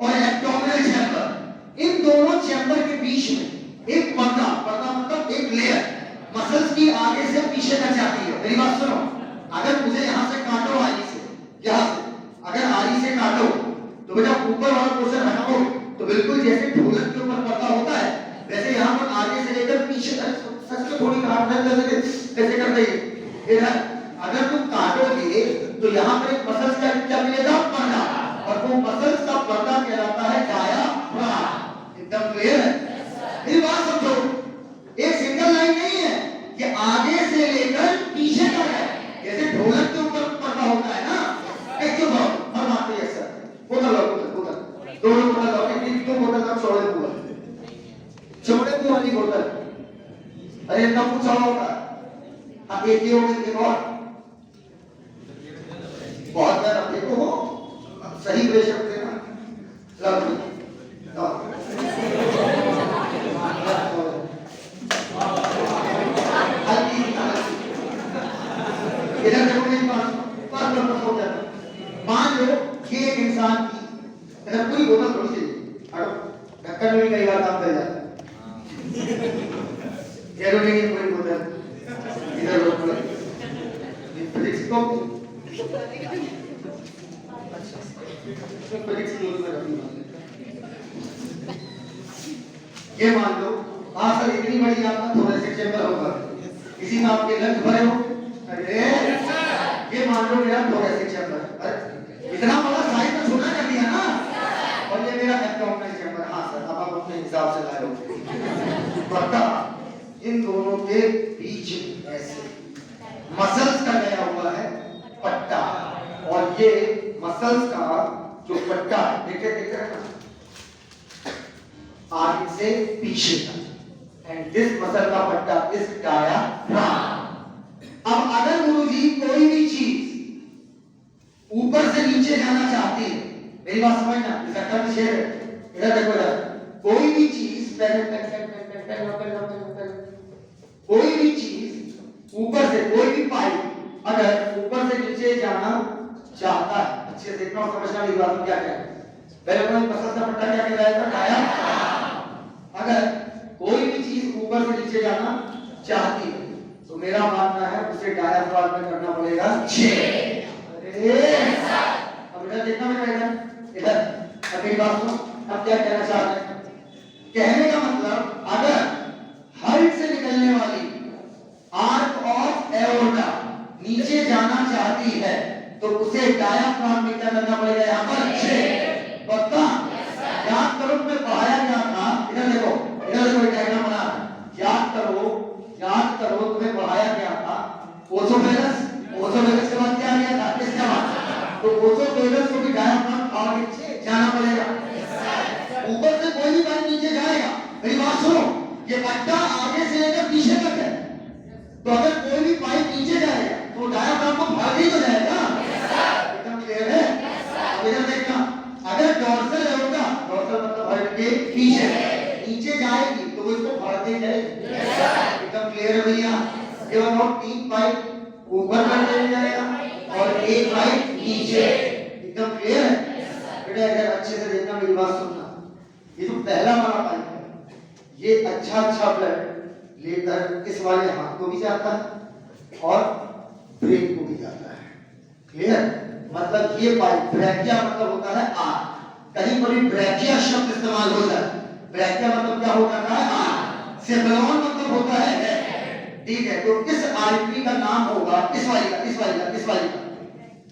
और एब्डोमिनल चैम्बर इन दोनों चैम्बर के बीच में एक पर्दा मतलब एक लेयर मसल्स की आगे से पीछे तक जाती है। मेरी बात सुनो अगर मुझे यहाँ से काटो आरी से यहाँ से अगर आरी से काटो तो बेटा ऊपर वाला पोर्शन हटाओ तो बिल्कुल जैसे ढोलक के ऊपर पर्दा होता है वैसे यहाँ पर आगे से लेकर पीछे तक सच में थोड़ी काट कैसे कर देंगे इधर अगर तुम काटोगे तो यहाँ पर एक मसल्स का क्या मिलेगा पर्दा और वो मसल्स का पर्दा कहलाता है डायाफ्राम। एकदम क्लियर है मेरी बात समझो एक सिंगल लाइन नहीं है कि आगे से लेकर पीछे तक है जैसे ढोलक के ऊपर पर्दा होता है ना एक क्यों भाव हर बात पे ऐसा बोतल दोनों बोतल एक तो बोतल का चौड़े मुंह वाली बोतल अरे इतना पूछा होगा हाँ एक ही होगा एक और बहुत बार अपने को हो सही प्रेशर देना इधर देखो मेरी बात हो जाता मान लो ये एक इंसान की इधर पूरी बोतल थोड़ी सी ढक्कन में कई बार काम कर जाता है पूरी बोतल इधर रोक फिजिक्स को फिजिक्स की में रखी ये मान लो हाँ सर इतनी बड़ी आपका थोरेसिक चैम्बर होगा इसी में आपके लंग्स भरे हो अरे ये मान लो मेरा थोरेसिक चैम्बर इतना बड़ा साइज में छोटा कर दिया ना और ये मेरा एब्डोमिनल चैम्बर हाँ सर अब आप अपने हिसाब से लाए हो पता इन दोनों के बीच ऐसे मसल्स का गया हुआ है पट्टा और ये मसल्स का जो पट्टा देखे आगे से पीछे तक एंड दिस मसल का पट्टा इज डायाफ्राम। अब अगर गुरुजी कोई भी चीज ऊपर से नीचे जाना चाहती है मेरी बात समझना इसका टर्म शेयर इधर देखो यार कोई भी चीज कोई भी चीज ऊपर से कोई भी पाइप अगर ऊपर से नीचे जाना चाहता है अच्छे से देखना और समझना मेरी बात क्या क्या है पहले अपना मसल का पट्टा क्या कहलाएगा डायाफ्राम। अगर कोई भी चीज ऊपर से नीचे जाना चाहती है तो मेरा मानना है उसे डायाफ्राम में करना पड़ेगा 6। अरे अब इधर देखना पड़ेगा इधर अब मेरी बात सुनो अब क्या कहना चाह रहे हैं कहने का मतलब अगर हार्ट से निकलने वाली आर्क ऑफ एओर्टा नीचे जाना चाहती है तो उसे डायाफ्राम में क्या करना पड़ेगा यहाँ पर 6 पक्का याद करो तुम्हें पढ़ाया क्या था इधर देखो डायग्राम बना याद करो तुम्हें पढ़ाया क्या था ओसोफेगस के बाद क्या गया था किसके बाद तो ओसोफेगस को भी डायाफ्राम और नीचे जाना पड़ेगा ऊपर से कोई भी पाइप नीचे जाएगा मेरी बात सुनो ये पट्टा आगे से लेकर पीछे तक है तो अगर कोई भी पाइप नीचे जाएगा तो डायाफ्राम को भाग ही तो जाएगा एकदम क्लियर है अब इधर देखना अगर डोर्सल एओर्टा डोर्सल मतलब हार्ट के पीछे नीचे जाएगी तो वो इसको फाड़ते जाएगी एकदम क्लियर है भैया ये बताओ 3 पाइप ऊपर करते जाएगा और 1 पाइप नीचे एकदम क्लियर है बेटा अगर अच्छे से देखना मेरी बात सुनना ये जो पहला वाला पाइप है ये अच्छा ब्लड लेकर इस वाले हाथ को भी जाता है और ब्रेन को भी जाता है। क्लियर? मतलब ये पाइप ब्रैकिया मतलब होता है आर्क। कहीं पर भी ब्रैकिया शब्द इस्तेमाल हो जाए, ब्रैकिया मतलब क्या हो जाता है आर्क, सेफ्लॉन मतलब होता है हेड। ठीक है, तो इस आर्टरी का नाम होगा इस वाली का, इस वाली का, इस वाली का।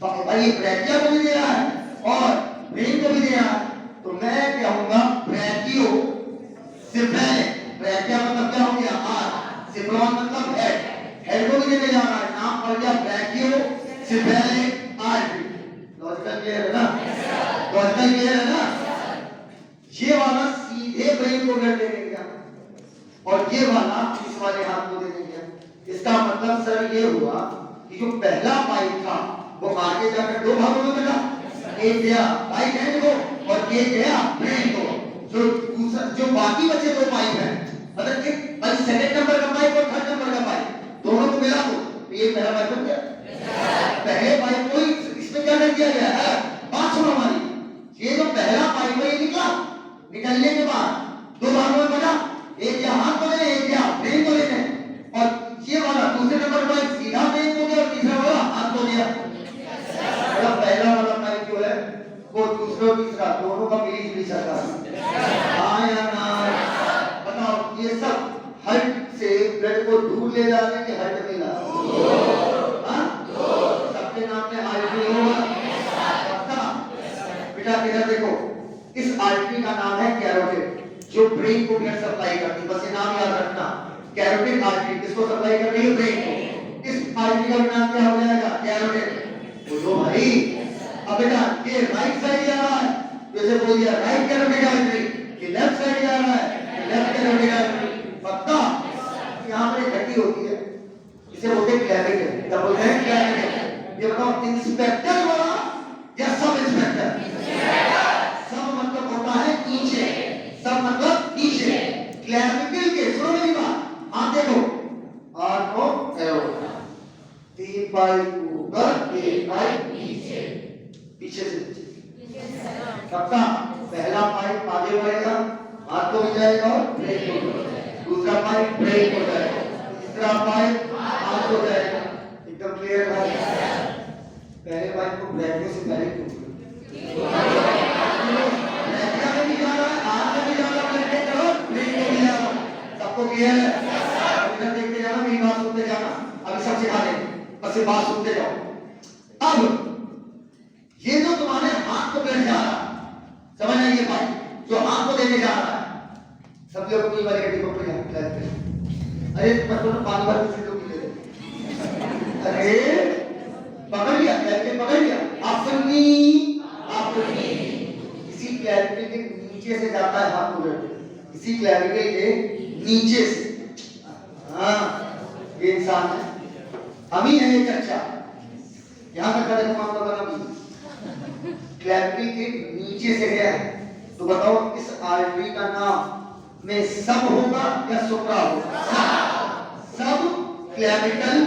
तो भाई ये ब्रैकिया को भी दे रहा है और ब्रेन को भी दे रहा है, तो मैं कहूंगा ब्रैकियो सेफेलिक। ब्रैकिया मतलब क्या हो गया आर्क, सेफ्लॉन मतलब हेड, हेड को भी देने जा रहा है, नाम पड़ गया ब्रैकियो सेफेलिक आर्टरी। लॉजिकल क्लियर है ना? लॉजिकल क्लियर है ना? ये वाला सीधे ब्रेन को ब्लड देने गया और ये वाला इस वाले हाथ को देने गया। इसका मतलब सर ये हुआ कि जो पहला पाइप था वो आगे जाकर दो भागों में बटा, एक गया राइट हैंड को और एक गया ब्रेन को। जो बाकी बचे दो पाइप हैं, मतलब एक सेकंड नंबर का पाइप और थर्ड नंबर का पाइप दोनों को मिला दो, ये पहला पाइप बन गया। पहले पाइप को इसमें क्या कर दिया गया है, बात सुनो हमारी, ये जो पहला पाइप है ये निकला, निकलने के बाद दो भागों में बटा, एक या हाथ को लेने, एक या ब्रेन को लेने, और ये वाला दूसरे नंबर पाइप सीधा ब्रेन को गया और तीसरा वाला हाथ को गया। मतलब पहला वाला पाइप जो है वो दूसरा तीसरा दोनों का मिली जुली चलता है। हाँ या ना? बताओ ये सब हार्ट से ब्लड को दूर ले जाने के हार्ट में ला, हाँ सबके नाम में आर्टरी होगा। बेटा इधर देखो, इस आर्टरी का नाम है कैरोटिड, जो ब्रेन को ब्लड सप्लाई करती है, बस ये नाम याद रखना, कैरोटिड आर्टरी किसको सप्लाई कर रही है, ब्रेन को। इस आर्टरी का नाम क्या हो जाएगा, कैरोटिड। बोलो भाई, अब बेटा ये राइट साइड जा रहा है, जैसे बोल दिया राइट कैरोटिड आर्टरी, ये लेफ्ट साइड जा रहा है, लेफ्ट कैरोटिड आर्टरी। पक्का यहाँ पर एक हड्डी होती है, इसे बोलते हैं क्लेविकल, क्या बोलते हैं, क्लेविकल। ये बताओ इंस्पेक्टर वाला या सब इंस्पेक्टर? सब मतलब होता है नीचे, सब मतलब नीचे। क्लेविकल के सुनो मेरी बात, आप देखो आर्को एरो, तीन पाइप ऊपर एक पाइप नीचे, पीछे से नीचे। सबका पहला पाइप आगे बढ़ेगा, हाथ को भी जाएगा और ब्रेन को भी, दूसरा पाइप ब्रेन को जाएगा, तीसरा पाइप हाथ को जाएगा। एकदम क्लियर है? पहले पाइप को ब्रैकियो से पहले क्यों ब्रैकिया में भी जा रहा है, हाथ में भी जा रहा है, ब्रेन को भी जा रहा है। सबको क्लियर है? इधर देखते जाना, मेरी बात सुनते जाना, अभी सब सिखा देंगे, बस ये बात सुनते जाओ। अब ये जो तुम्हारे हाथ को ब्लड जा रहा है, समझ आई ये बात, जो हाथ को देने जा रहा है, सब लोग अपनी वाली गड्डी पकड़ लिया, अरे बच्चों ने पानी भर किसी लोग ले ले, अरे पकड़ लिया, कैसे पकड़ लिया, अपनी इसी क्लैविकल के नीचे से जाता है हाथ को ब्लड, इसी क्लैविकल के नीचे से। हाँ ये इंसान है, अभी है ये चर्चा, यहाँ तक का देखो आपका बना भी क्लैविकल के नीचे से गया है। तो बताओ इस आर्टरी का नाम में सब होगा या सुप्रा होगा? सब क्लैविकल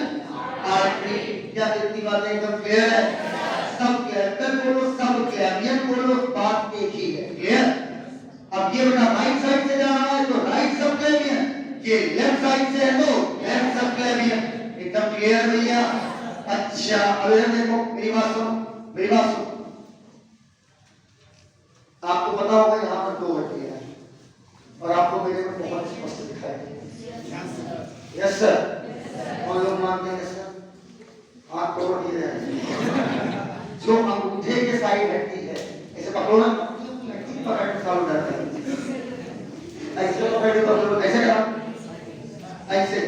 आर्टरी। क्या इतनी बातें एकदम क्लियर है? सब क्लैविकल बोलो, सब क्लैवियन बोलो, बात एक ही है। क्लियर? अब ये बेटा राइट साइड से जा रहा है तो राइट सब क्लैवियन, ये लेफ्ट साइड से है तो लेफ्ट सब क्लैवियन। एकदम क्लियर भैया? अच्छा अब इधर देखो, मेरी बात सुनो, मेरी बात सुनो। आपको पता होगा यहाँ पर दो हड्डियां हैं और आपको मेरे में बहुत स्पष्ट दिखाई दे। यस सर, और लोग मानते हैं सर आप तो ये जो अंगूठे के साइड हड्डी है, ऐसे पकड़ो ना, पकड़ने चालू करते हैं, ऐसे पकड़ो, ऐसे करो, ऐसे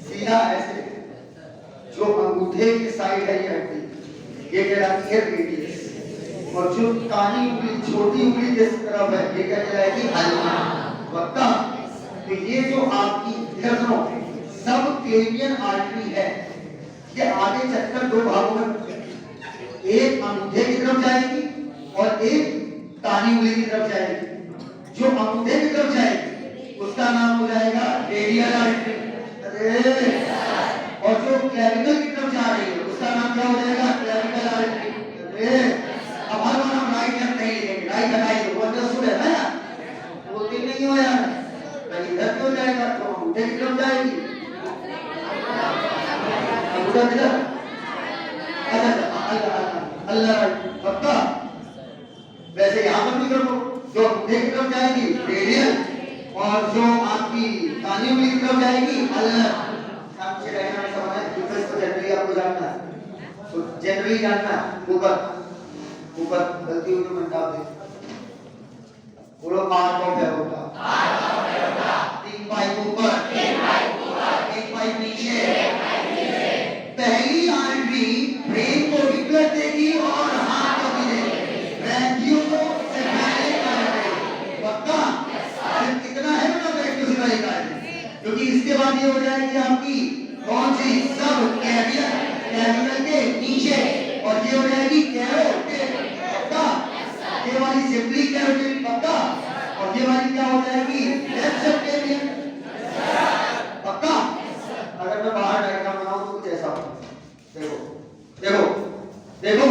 सीधा ऐसे, जो अंगूठे के साइड है ये हड्डी, ये कहलाती है रेडियस, और जो कानी उंगली छोटी उंगली के तरफ है ये क्या कहलाएगी, अल्ना। वक्ता तो ये जो आपकी इधर सुनो, सब क्लेवियन आर्टरी है, ये आगे चलकर दो भागों में, एक अंगूठे की तरफ जाएगी और एक कानी उंगली की तरफ जाएगी। जो अंगूठे की तरफ जाएगी उसका नाम हो जाएगा रेडियल आर्टरी, अरे, और जो क्लैविकल की तरफ जा रही है उसका नाम क्या हो जाएगा, क्लैविकल आर्टरी। अरे अब हर बार हम राइट हैंड नहीं लेंगे, राइट हटाई दो, अंडरस्टूड है ना यार? वो नहीं हो यार, इधर क्यों जाएगा, तो अंगूठे की तरफ जाएगा उधर इधर अच्छा अल्लाह पक्का। वैसे यहाँ पर भी कर दो, जो एक तरफ जाएगी रेडियल और जो आपकी दानी उंगली की तरफ जाएगी अल्लाह। आपसे रहना ऐसा होना है, डिफरेंस तो जनरली आपको जानना है, तो जनरली जानना है। ऊपर ऊपर गलती हुई तो मैं डाल दे, बोलो पार्ट ऑफ एरोटा, तीन पाइप ऊपर, एक पाइप नीचे। पहली आर्टरी ब्रेन को भी ब्लड देगी और हार्ट को भी देगी, ब्रैंकियो को सेफेलिक आर्टरी। पक्का? सिर्फ कितना है ना ब्रैंकियो सेफेलिक आर्टरी, क्योंकि इसके बाद ये हो जाएगी आपकी कौन सी सब कैविकल के नीचे, और ये हो जाएगी कैरोटिड। पक्का? ये वाली सिंपली कैरोटिड। पक्का? और ये वाली क्या हो जाएगी लेफ्ट सबक्लेवियन। पक्का? अगर मैं बाहर डायग्राम बनाऊं तो कुछ ऐसा हो, देखो देखो देखो,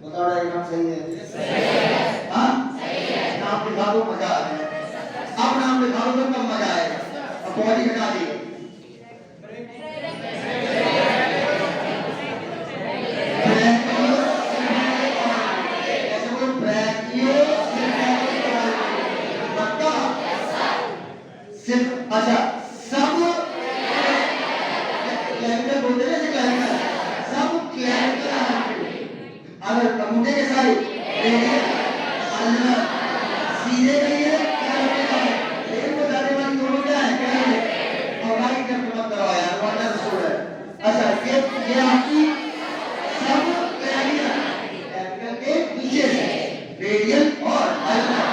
बताओ डायग्राम सही है? हाँ सही है। नाम लिखा दो, मजा आ जाएगा। अब नाम लिखा दो तो कब मजा आएगा। अब बॉडी हटा दी, अच्छा सब क्लैविकल बोलते हैं, क्लैविकल सब क्लैविकल। अगर कमूटे के साइड सीधे नहीं है ट्रेन को जाने वाली दोनों क्या है, और राइट लेफ्ट मत कराओ यार, वाटर स्टोर है। अच्छा ये आपकी सब क्लैविकल के नीचे से रेडियल और अल्ना,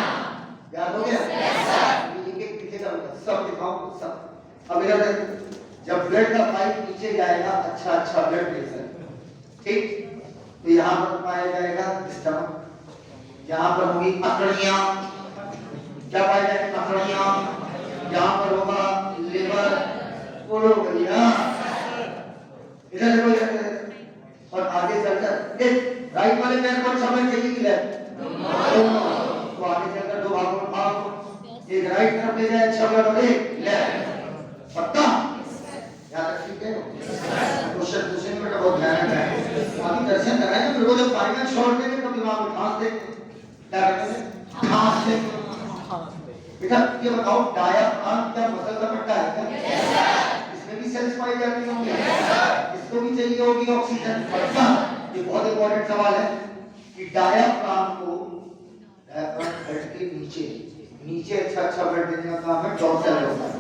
याद हो गया? सब दिखाओ सब। अब इधर जब ब्लड का पाइप नीचे जाएगा, अच्छा ब्लड प्रेशर, ठीक, तो यहाँ पर पाया जाएगा स्टमक, यहाँ पर होगी अकड़ियाँ, क्या पाया जाएगा अकड़ियाँ, यहाँ पर होगा लिवर, बोलो भैया इधर देखो, और आगे चलकर राइट वाले पैर को समझ चाहिए कि लेफ्ट, तो आगे चलकर दो भागों में भाग, एक राइट तरफ ले जाए अच्छा ब्लड और एक लेफ्ट। पक्का? याद रखिए, क्वेश्चन में बहुत ध्यान है। अभी दर्शन कराएंगे, फिर वो जब पाएंगे छोड़ देंगे तो दिमाग में ठास देंगे, क्या कहते हैं ठास देंगे। बेटा ये बताओ डायाफ्राम क्या मसल का पट्टा है क्या? इसमें भी सेल्स पाई जाती होंगी, इसको भी चाहिए होगी ऑक्सीजन। पक्का? ये बहुत इंपॉर्टेंट सवाल है कि डायाफ्राम को, डायाफ्राम हेड के नीचे अच्छा ब्लड देने का काम है डॉर्सल होता है।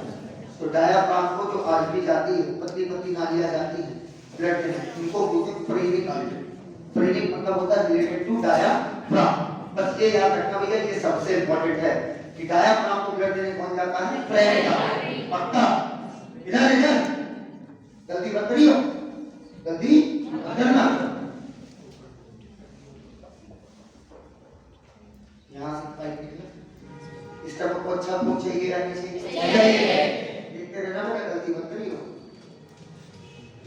तो डायाफ्राम को जो आर्टरी जाती है, पतली नालियां जाती हैं ब्लड देने, इनको बोलते हैं फ्रेनिक आर्टरी। फ्रेनिक मतलब होता है रिलेटेड टू डायाफ्राम। बस ये याद रखना भैया, ये सबसे इंपॉर्टेंट है कि डायाफ्राम को ब्लड देने कौन जाता है, फ्रेनिक आर्टरी। पक्का? इधर गलती मत करियो, गलती मत करना। यहाँ से पाइप निकला, इस तरफ को अच्छा पहुंचेगी या नीचे चाहिए, देखते रहना बेटा, गलती मत करियो।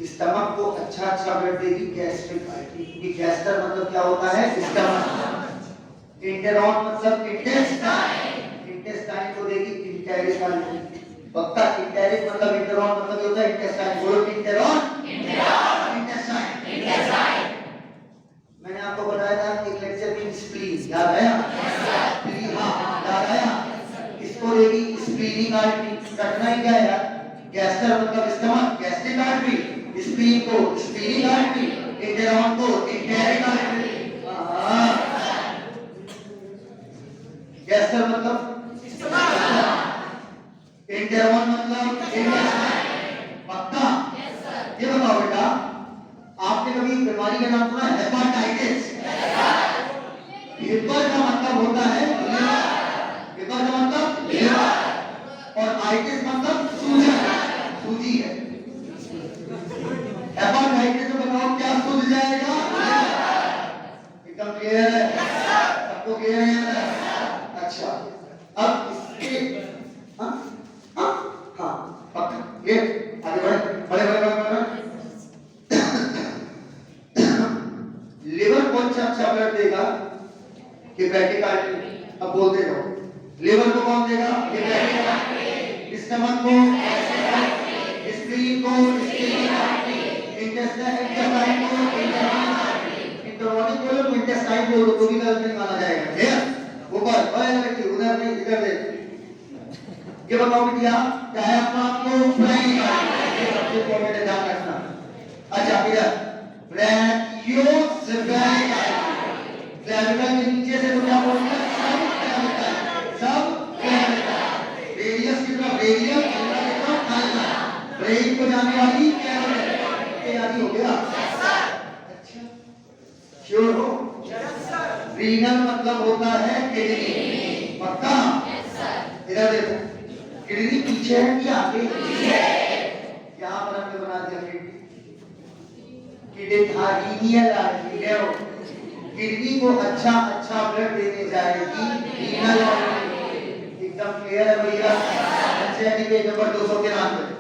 स्टमक को अच्छा ब्लड देगी गैस्ट्रिक आर्टरी, क्योंकि गैस्टर मतलब क्या होता है स्टमक, इंटेरॉन मतलब इंटेस्टाइन को देगी इंटेरिक आर्टरी। पक्का? इंटेरिक मतलब इंटेरॉन मतलब ये होता है इंटेस्टाइन, बोलो इंटेरॉन इंटेस्टाइन। मैंने आपको बताया था एक लेक्चर में स्प्लीन, याद आया? याद आया? इसको देगी स्प्लीनिक आर्टरी। कटना ही क्या है यार, गैस्टर मतलब स्टमक, गैस्ट्रिक आर्टरी, स्प्लीन को स्प्लीनिक आर्टरी, इंटेरॉन को इंटेरिक आर्टरी। गैस्टर मतलब इंटेरॉन मतलब इंटेस्टाइन। पक्का? ये बताओ बेटा, आपने कभी बीमारी का नाम सुना है हेपाटाइटिस? हेपर का मतलब होता है लिवर, हेपर का मतलब लिवर, और आइटिस मतलब सूजी है। हेपाटाइटिस में बताओ क्या सूज जाएगा? एकदम क्लियर है? सबको क्लियर है? अच्छा, अब इसके हाँ हाँ हाँ पक्का ये आगे बढ़े बड़े बड़े बड़े बड़े लिवर कौन सा अच्छा ब्लड देगा कि पैटिक आर्टरी अब बोलते जाओ लिवर को कौन देगा कि पैटिक आर्टरी स्टमक को स्प्लीन को इंटेस्टाइन को इंटरनल को इंटेस्टाइन को तो भी गलत नहीं माना जाएगा ठीक ऊपर उधर नहीं इधर देख ये बताओ बिटिया डायफ्राम को फ्राई सबसे इंपॉर्टेंट है ध्यान रखना अच्छा इधर ब्रैकियोसेफेलिक क्लैविकल के नीचे से तो क्या बोलते हैं सब क्लैविकल रेडियस की तरफ रेडियस अल्फा की तरफ अल्फा ब्रेन को जाने वाली कैरोटिड ये आदि हो गया अच्छा श्योर हो रीनल मतलब होता है किडनी पक्का इधर देखो किडनी पीछे है कि आगे यहाँ पर हमने बना दिया किडनी को अच्छा अच्छा ब्लड देने जाएगी रीनल एकदम क्लियर है भैया एनसीईआरटी पेज नंबर 293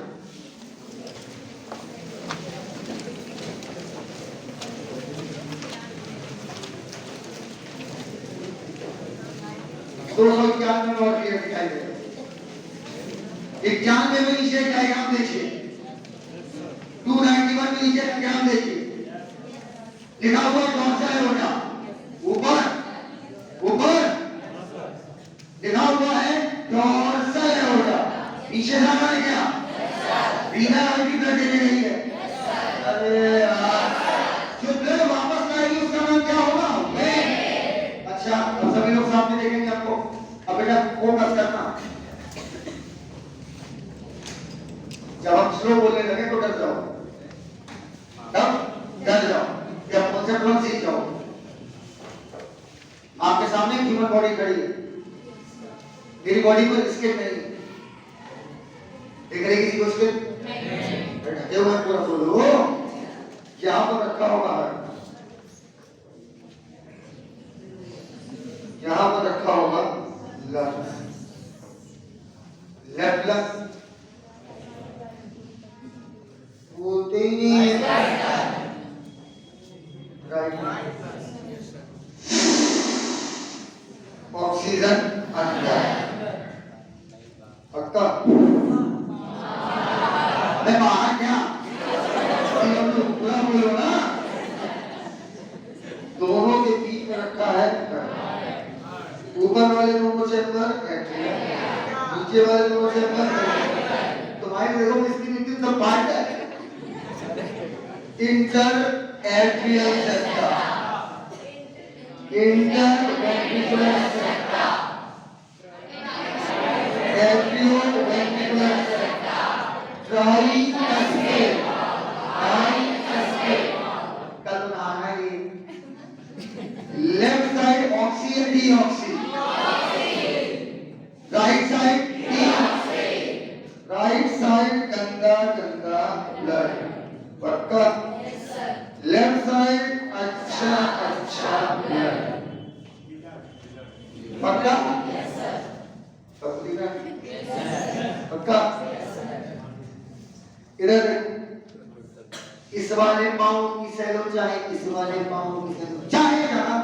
291 में और क्लियर दिखाई देगा 91 में नीचे डायग्राम देखिए 291 में नीचे डायग्राम देखिए लिखा हुआ डॉर्सल एओर्टा ऊपर ऊपर लिखा हुआ है डॉर्सल एओर्टा नीचे जाना है क्या रीनल आर्टरी ब्लड देने नहीं है अरे यार जो ब्लड वापस लाएगी उसका नाम क्या होगा अच्छा अब सभी लोग सामने देखेंगे आपको अब बेटा फोकस करना जब हम स्लो बोलने लगे तो डर जाओ तब डर जाओ जब कॉन्सेप्ट वन सीख जाओ आपके सामने ह्यूमन बॉडी खड़ी है मेरी बॉडी पर स्किन नहीं देख रहे किसी को स्किन ढके हुए पूरा बोलो यहाँ पर रखा होगा यहाँ पर रखा होगा लेफ्ट लंग बोलते ही नहीं राइट ऑक्सीजन अंदर पक्का मैं बाहर क्या पूरा बोलो ना दोनों के बीच में रखा है ऊपर वाले दोनों चैम्बर नीचे वाले दोनों चैम्बर तुम्हारे देखो इसकी नीति सब पार्ट है inter atrial septa inter ventricular septa atrio ventricular septa tricuspid कल नहाना है लेफ्ट साइड ऑक्सी या deoxy right side deoxy right side गंदा गंदा ब्लड पक्का लेफ्ट साइड अच्छा अच्छा ब्लड पक्का पक्का इधर इस वाले पाँव की सैलो चाहे इस वाले पाँव की सैलो चाहे जहाँ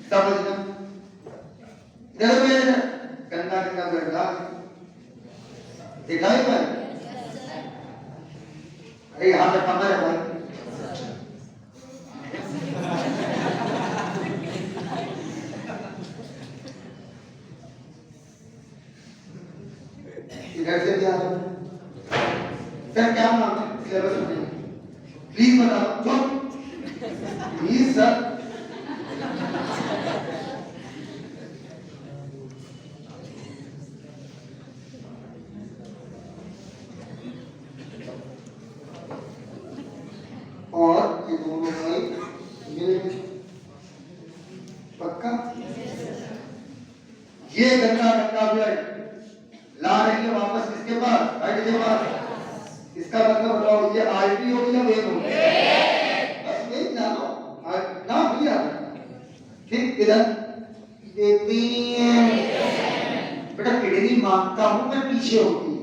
समझना इधर गंदा गंदा गंदा दिखाई भाई अरे यहाँ पे कमर है भाई इधर से भी आ रहा सर क्या नाम है सिलेबस में प्लीज बताओ प्लीज सर और ये दोनों भाई मिलेंगे पक्का ये गंदा गंदा ब्लड ला रही है वापस किसके पास हार्ट के पास इसका मतलब बताओ ये आर्टरी हो या वेन हो बस वेन जानो ना भैया ठीक इधर देखती है बेटा किडनी मांगता हूं मैं पीछे होती है,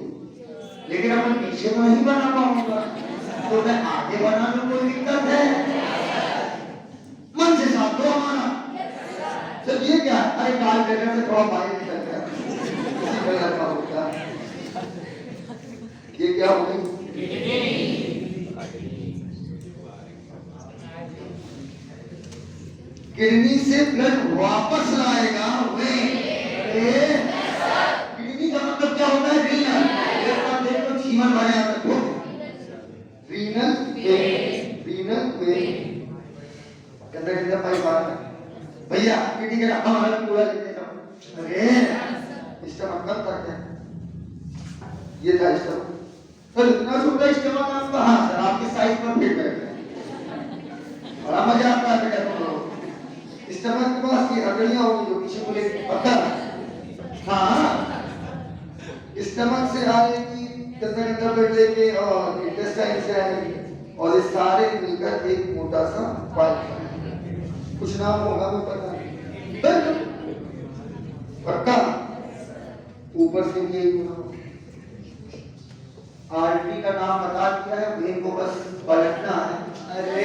लेकिन अब मैं पीछे तो नहीं बना पाऊंगा, तो मैं आगे बढ़ना में कोई दिक्कत है? मन से साथ दो हमारा। सर ये क्या है? अरे काल बेटर से थोड़ा बाहर निकल गया, इसी कलर का होता है। ये क्या हो गई? किडनी से ब्लड वापस लाएगा वे। किडनी का मतलब क्या होता है? रीनल। एक बार देखो सीमन भरे आता है, रीनल वेन गंदा गंदा पाइप आ रहा है भैया, किडनी का हमारा पूरा लेके जाओ। अरे स्टमक कब तक है? ये था स्टमक। तो इतना छोटा स्टमक आपका? हाँ सर, आपके साइज पर फिट बैठ गया। बड़ा मजा आता है बेटा तुम लोग। स्टमक के पास ये हड्डियां होंगी जो पीछे को लेके, पता? हाँ, स्टमक से आएगी, गंदा गंदा ब्लड लेके और इंटेस्टाइन से आएगी, और ये सारे मिलकर एक मोटा सा पाइप, कुछ नाम होगा मैं पता नहीं, पक्का ऊपर से भी यही होगा। आर्टरी का नाम बता दिया है, वेन को बस पलटना है। अरे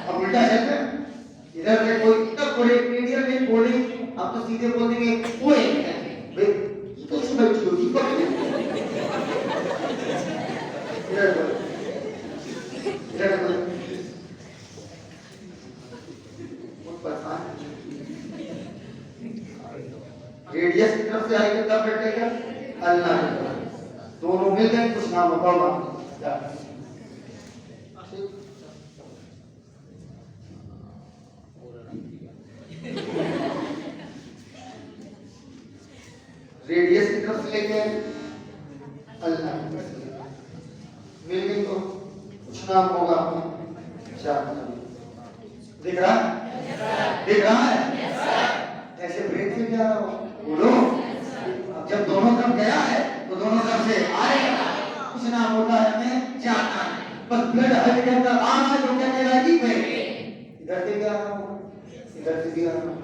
अब उल्टा चलते, इधर से कोई इतना बड़े मीडियम में बोले, आप तो सीधे बोल देंगे ओए भाई तो सुबह छोटी को इधर रेडियस की तरफ से आएगा तब बैठेगा अल्लाह की तरफ, दोनों मिल गए, कुछ नाम बताओ। रेडियस की तरफ से लेके अल्लाह मिल गई तो कुछ नाम होगा। दिख रहा है? दिख रहा है? ऐसे ब्रेक में जा रहा हो, बोलो। अब जब दोनों तरफ गया है तो दोनों तरफ से आएगा, कुछ नाम होता है हमें जानना है। बस ब्लड हर के अंदर आ रहा है तो क्या कहलाएगी? इधर से भी आ रहा होगा, इधर से भी आ रहा होगा,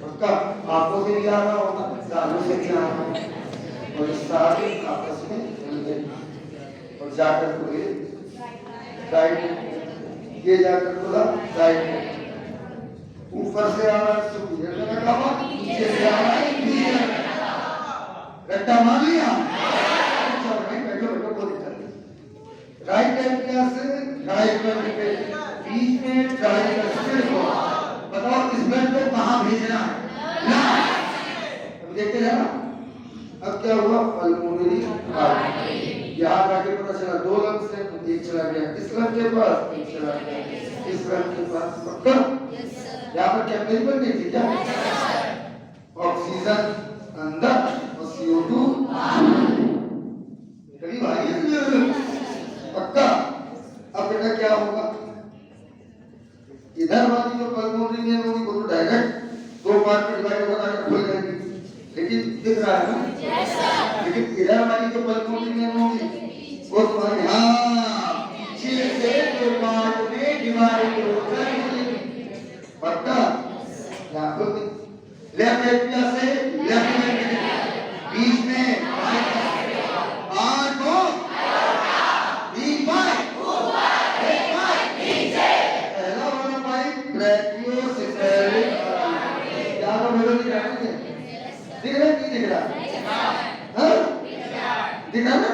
उसका आंखों से भी आ रहा होगा, दांतों से भी आ रहा होगा, और सारे आपस में मिल गए और जाकर खुले राइट, ये जाकर खुला राइट, ऊपर से आ रहा है सुपीरियर में रखा हुआ, नीचे से आ रहा है इंफीरियर में रखा हुआ। रट्टा मार लिया? चलो भाई बैठो बैठो, कोई दिक्कत नहीं। राइट एंटिया से राइट वेंट्रिकल, बीच में ट्राइकस्पिड को बताओ इस ब्लड को कहां भेजना है? अब देखते हैं ना, अब क्या हुआ? पल्मोनरी आर्टरी, यहाँ जाके पता चला दो लंग्स है, तो एक चला गया इस लंग के पास, एक चला गया इस लंग के पास। पक्का? यहाँ पर कैपिलरी बन गई थी क्या? ऑक्सीजन अंदर और CO2 करीब आ गई। पक्का? अब बेटा क्या होगा? इधर वाली जो पल्मोनरी वेन होगी वो तो डायरेक्ट दो पार्ट में डिवाइड होकर खुल जाएगी, लेकिन दिख रहा है ना? लेकिन इधर वाली जो पल्मोनरी वेन होगी वो तुम्हारे पीछे से दो पार्ट में डिवाइड होकर खुलेगी। पक्का? यहाँ पर लेफ्ट एट्रिया से लेफ्ट एट्रिया, बीच में आठ को तीन पाइप एक पाइप नीचे, पहला वाला पाइप ब्रैकियोसेफेलिक आर्टरी। क्या तो बोलो दिख रहा है? दिख रहा है नहीं दिख रहा? हाँ दिख रहा है ना?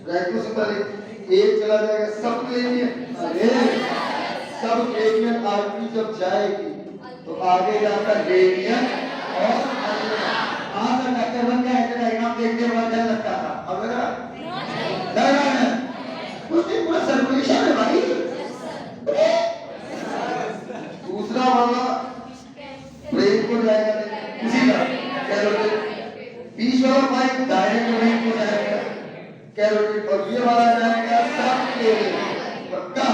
ब्रैकियोसेफेलिक एक चला जाएगा सबक्लेवियन। अरे सबक्लेवियन आर्टरी जब जाएगी तो आगे जाकर रेडियन और हाँ सर डॉक्टर बन गया, ऐसे डायग्राम देखते हुए डर लगता था, अब लग रहा है उसमें पूरा सर्कुलेशन है भाई। दूसरा वाला ब्रेन को जाएगा उसी का कैरोटिड, बीच वाला पाइप डायरेक्ट ब्रेन को जाएगा कैरोटिड, और ये वाला जाएगा सबक्लेवियन। पक्का?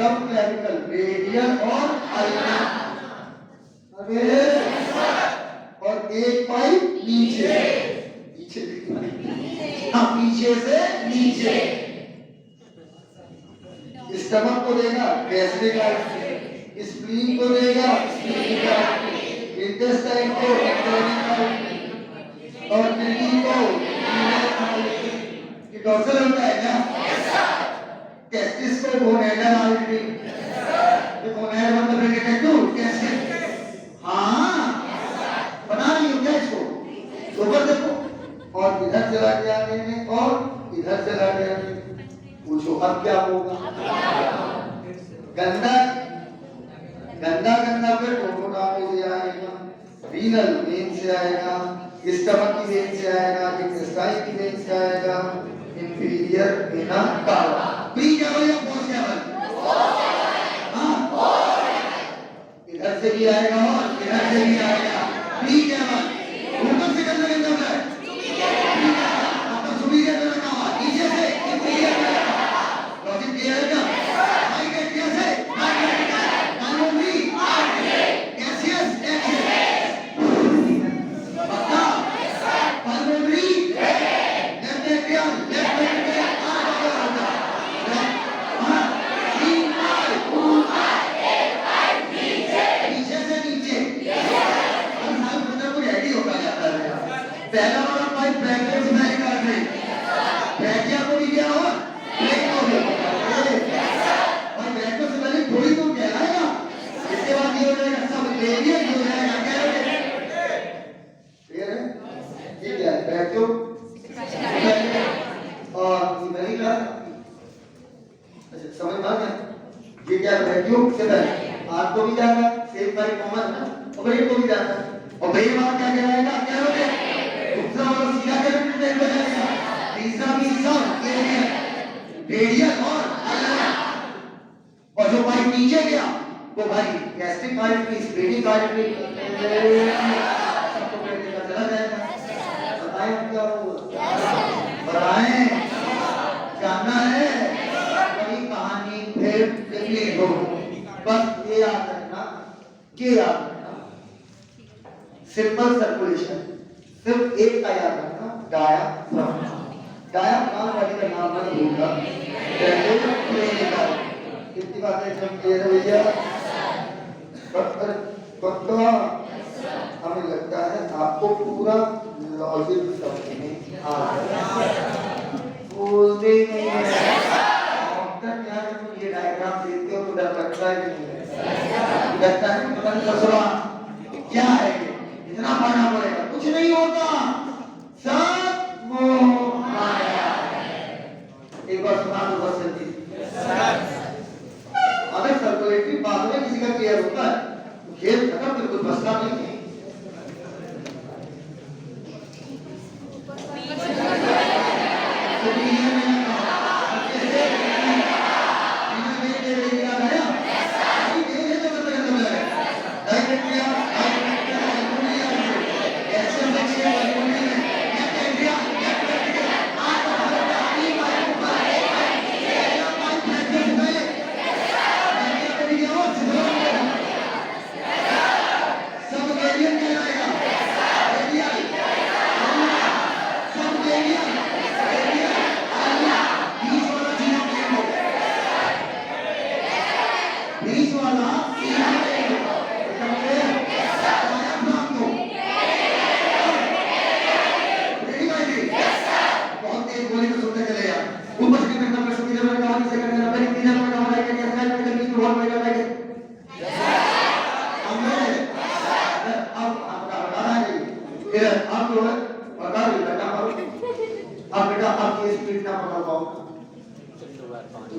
सबक्लेविकल रेडियल और अल्ना, और एक पाइप नीचे, पीछे हाँ पीछे से नीचे। स्टमक को देगा गैस्ट्रिक आर्टरी, स्प्लीन को देगा स्प्लीनिक आर्टरी, इंटेस्टाइन को एब्डोमिनल आर्टरी, गोनेडल आर्टरी, ये गोनेड मतलब रिलेटेड टू कैसे? हाँ बना रही हो क्या इसको? ऊपर देखो और इधर चला गया मैंने और इधर चला गया मैंने, पूछो अब क्या होगा? गंदा गंदा गंदा पे टोटोडामी से आएगा, रीनल वेन से आएगा, स्टमक की वेन से आएगा, इंटेस्टाइन की वेन से आएगा, inferior vena cava. Pre caval या पोस्ट कैवल? हाँ इधर से भी आएगा और इधर से भी आएगा। प्री कैवल ऊपर से गंदा गंदा है, आपका सुपीरियर वेना कावा, नीचे से inferior vena cava. Logic clear है क्या? आई गेट कैसे? पहला वाला पाइप ब्रैकेट से नहीं काट रही, ब्रैकिया को भी क्या हुआ? ब्रेक हो गया और ब्रैकेट से पहले थोड़ी दूर कहलाएगा, इसके बाद ये हो जाएगा सब लेविया, ये हो जाएगा क्या हो जाएगा? क्लियर है? ये क्या है? ब्रैकेट और ये नहीं का, अच्छा समझ आ गया? ये क्या है? ब्रैकेट से पहले आग को भी जाएगा, सेफ बाई कॉमन है, और ब्रेक को भी जाएगा, और ब्रेक वाला क्या कहलाएगा? क्या हो गया? दूसरा वाला सीधा कैपिटल में हो जाएगा, तीसरा भी सब रेडियल और जो पाइप नीचे गया वो भाई गैस्ट्रिक आर्टरी, स्प्लेनिक आर्टरी सबको पेट का चला जाएगा। बताएं क्या हुआ? बताएं जानना है? वही कहानी फिर रिपीट हो, बस ये याद रखना, क्या याद रखना? सिंपल सर्कुलेशन सिर्फ एक का याद रखना, डायाफ्राम। डायाफ्राम वाली का नाम मत भूलना, कितनी बातें सब क्लियर है भैया? पक्का हमें लगता है आपको पूरा लॉजिक समझ में आ गया। बोलते नहीं है डॉक्टर, क्या तुम ये डायग्राम देखते हो तो डर लगता है कि नहीं लगता है? पता नहीं ससुरा क्या है, इतना पढ़ना पड़ेगा, कुछ नहीं होता, सब मोह माया है। एक बार सुना दो बस जल्दी। अगर सर्कुलेटरी बाद में किसी का क्लियर होता है तो खेल खत्म, बिल्कुल बसता नहीं है।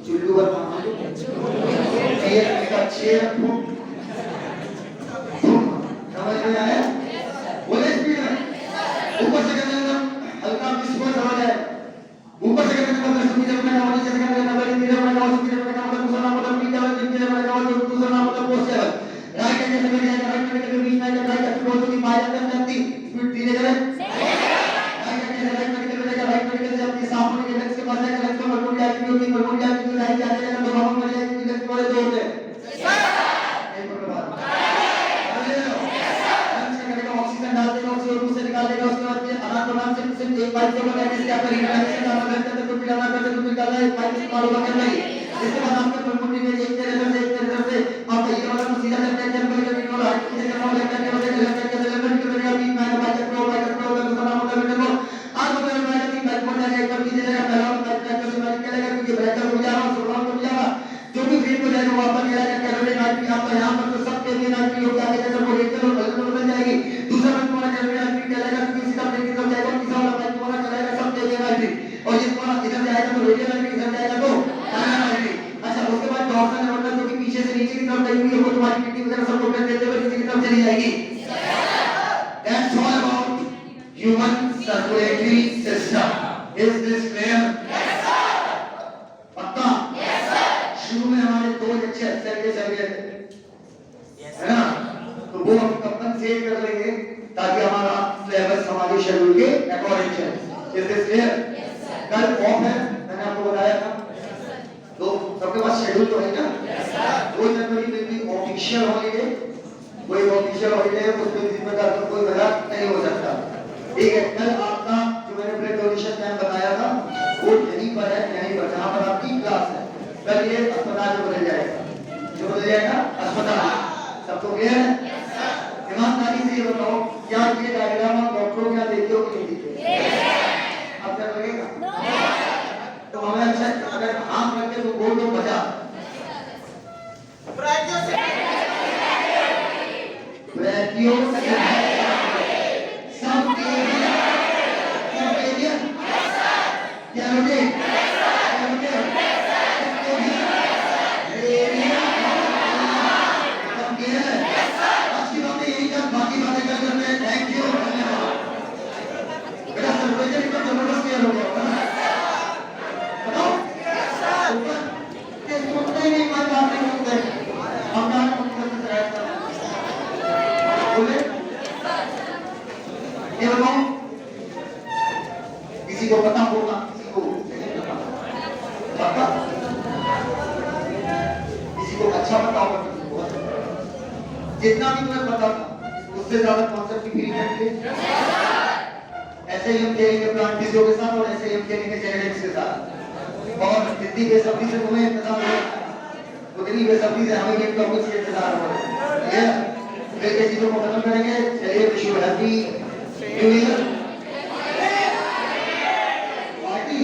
चुल्लू पर समझ में आया? बोले स्पीड में ऊपर से करने में हल्का विस्फोट समझ आए, ऊपर से करने में सुनी जब मैं नीचे से करने में बड़ी नीचे में गाँव सुनी जब मैं गाँव दूसरा नाम मतलब नीचे में जिनके में गाँव दूसरा नाम मतलब पोस्ट है राइट हैंड से मेरे राइट हैंड के बीच में जब राइट हैंड को की पाया जाता है स्पीड धीरे धीरे राइट हैंड से राइट हैंड के राइट हैंड से अपने सामने के लेग्स के पास है लेग्स को मरमुड़ जाएगी क्योंकि मरमुड़ जाएगी तो राइट जाने का तो हम मर जाएंगे लेग्स वाले दो होते हैं एक मिनट बाद ऑक्सीजन डाल देगा CO2 से निकाल देगा उसके बाद फिर आराम से सिर्फ एक पाइप से लगाने से आपका रिलायंस का नाम करते हैं तो पिलाना करते तो निकालना है पाइप से मारो कर नहीं इसके बाद आपके पल्मोनरी में एक तरह से आप ये वाला तो सीधा करते हैं जब कभी वाला हार्ट से करना लगता है कि लेफ्ट के लेफ्ट के मेरा बीच में बाइक चक्रो का दूसरा नाम होता है मेरे आज तो मेरा तीन बाइक पड़ जाएगा एक बार नीचे जाएगा पहला बाइक से मैं निकलेगा क्योंकि ब्रेकर हो जा रहा हूं सुबह को जा रहा human circulatory system. Is this clear? पक्का? शुरू में हमारे दो अच्छे अक्षर के चल गए थे, है ना? तो वो हम कंपनसेट कर लेंगे ताकि हमारा सिलेबस हमारे शेड्यूल के अकॉर्डिंग चले। Is this clear? कल ऑफ है, मैंने आपको बताया था। तो सबके पास शेड्यूल तो है ना? 2 जनवरी में भी ऑफिशियल हॉलीडे, कोई ऑफिशियल हॉलीडे है उसमें जिम्मेदार तो कोई बड़ा नहीं हो सकता। ठीक है, कल आपका जो मैंने ब्लड डोनेशन टाइम बताया था वो यहीं पर है, यहीं पर जहाँ पर आपकी क्लास है। कल ये अस्पताल में बदल जाएगा, जो बदल जाएगा अस्पताल। सबको क्लियर है? ईमानदारी से ये बताओ, क्या ये डायग्राम आप डॉक्टरों के यहाँ देखते हो कि नहीं देखते? अब क्या लगेगा? तो हमें अच्छा अगर आम रखे तो बोल दो बचा। ब्रैकियो सब क्या लोगे? बाकी बातें कर करते हैं। थैंक यू, धन्यवाद। बेटा सर्वजन का जबरदस्त क्लियर हो गया होगा ना? बताओ ये सुनते ही नहीं, कोई बात नहीं सुनते। हम ना बोले ये बताओ, किसी को पता होगा, किसी को नहीं पता पता, किसी को अच्छा पता होगा, किसी को जितना भी तुम्हें पता था उससे ज्यादा कॉन्सेप्ट की फीलिंग है। ऐसे ही हम खेलेंगे प्लांट फिजियो के साथ और ऐसे ही हम खेलेंगे जेनेटिक्स के साथ। और जितनी बेसब्री से तुम्हें इंतजार हो उतनी बेसब्री से हमें इन टॉपिक्स के इंतजार हो। ठीक है, फिर के चीजों को खत्म करेंगे। चलिए, wish you happy new year party.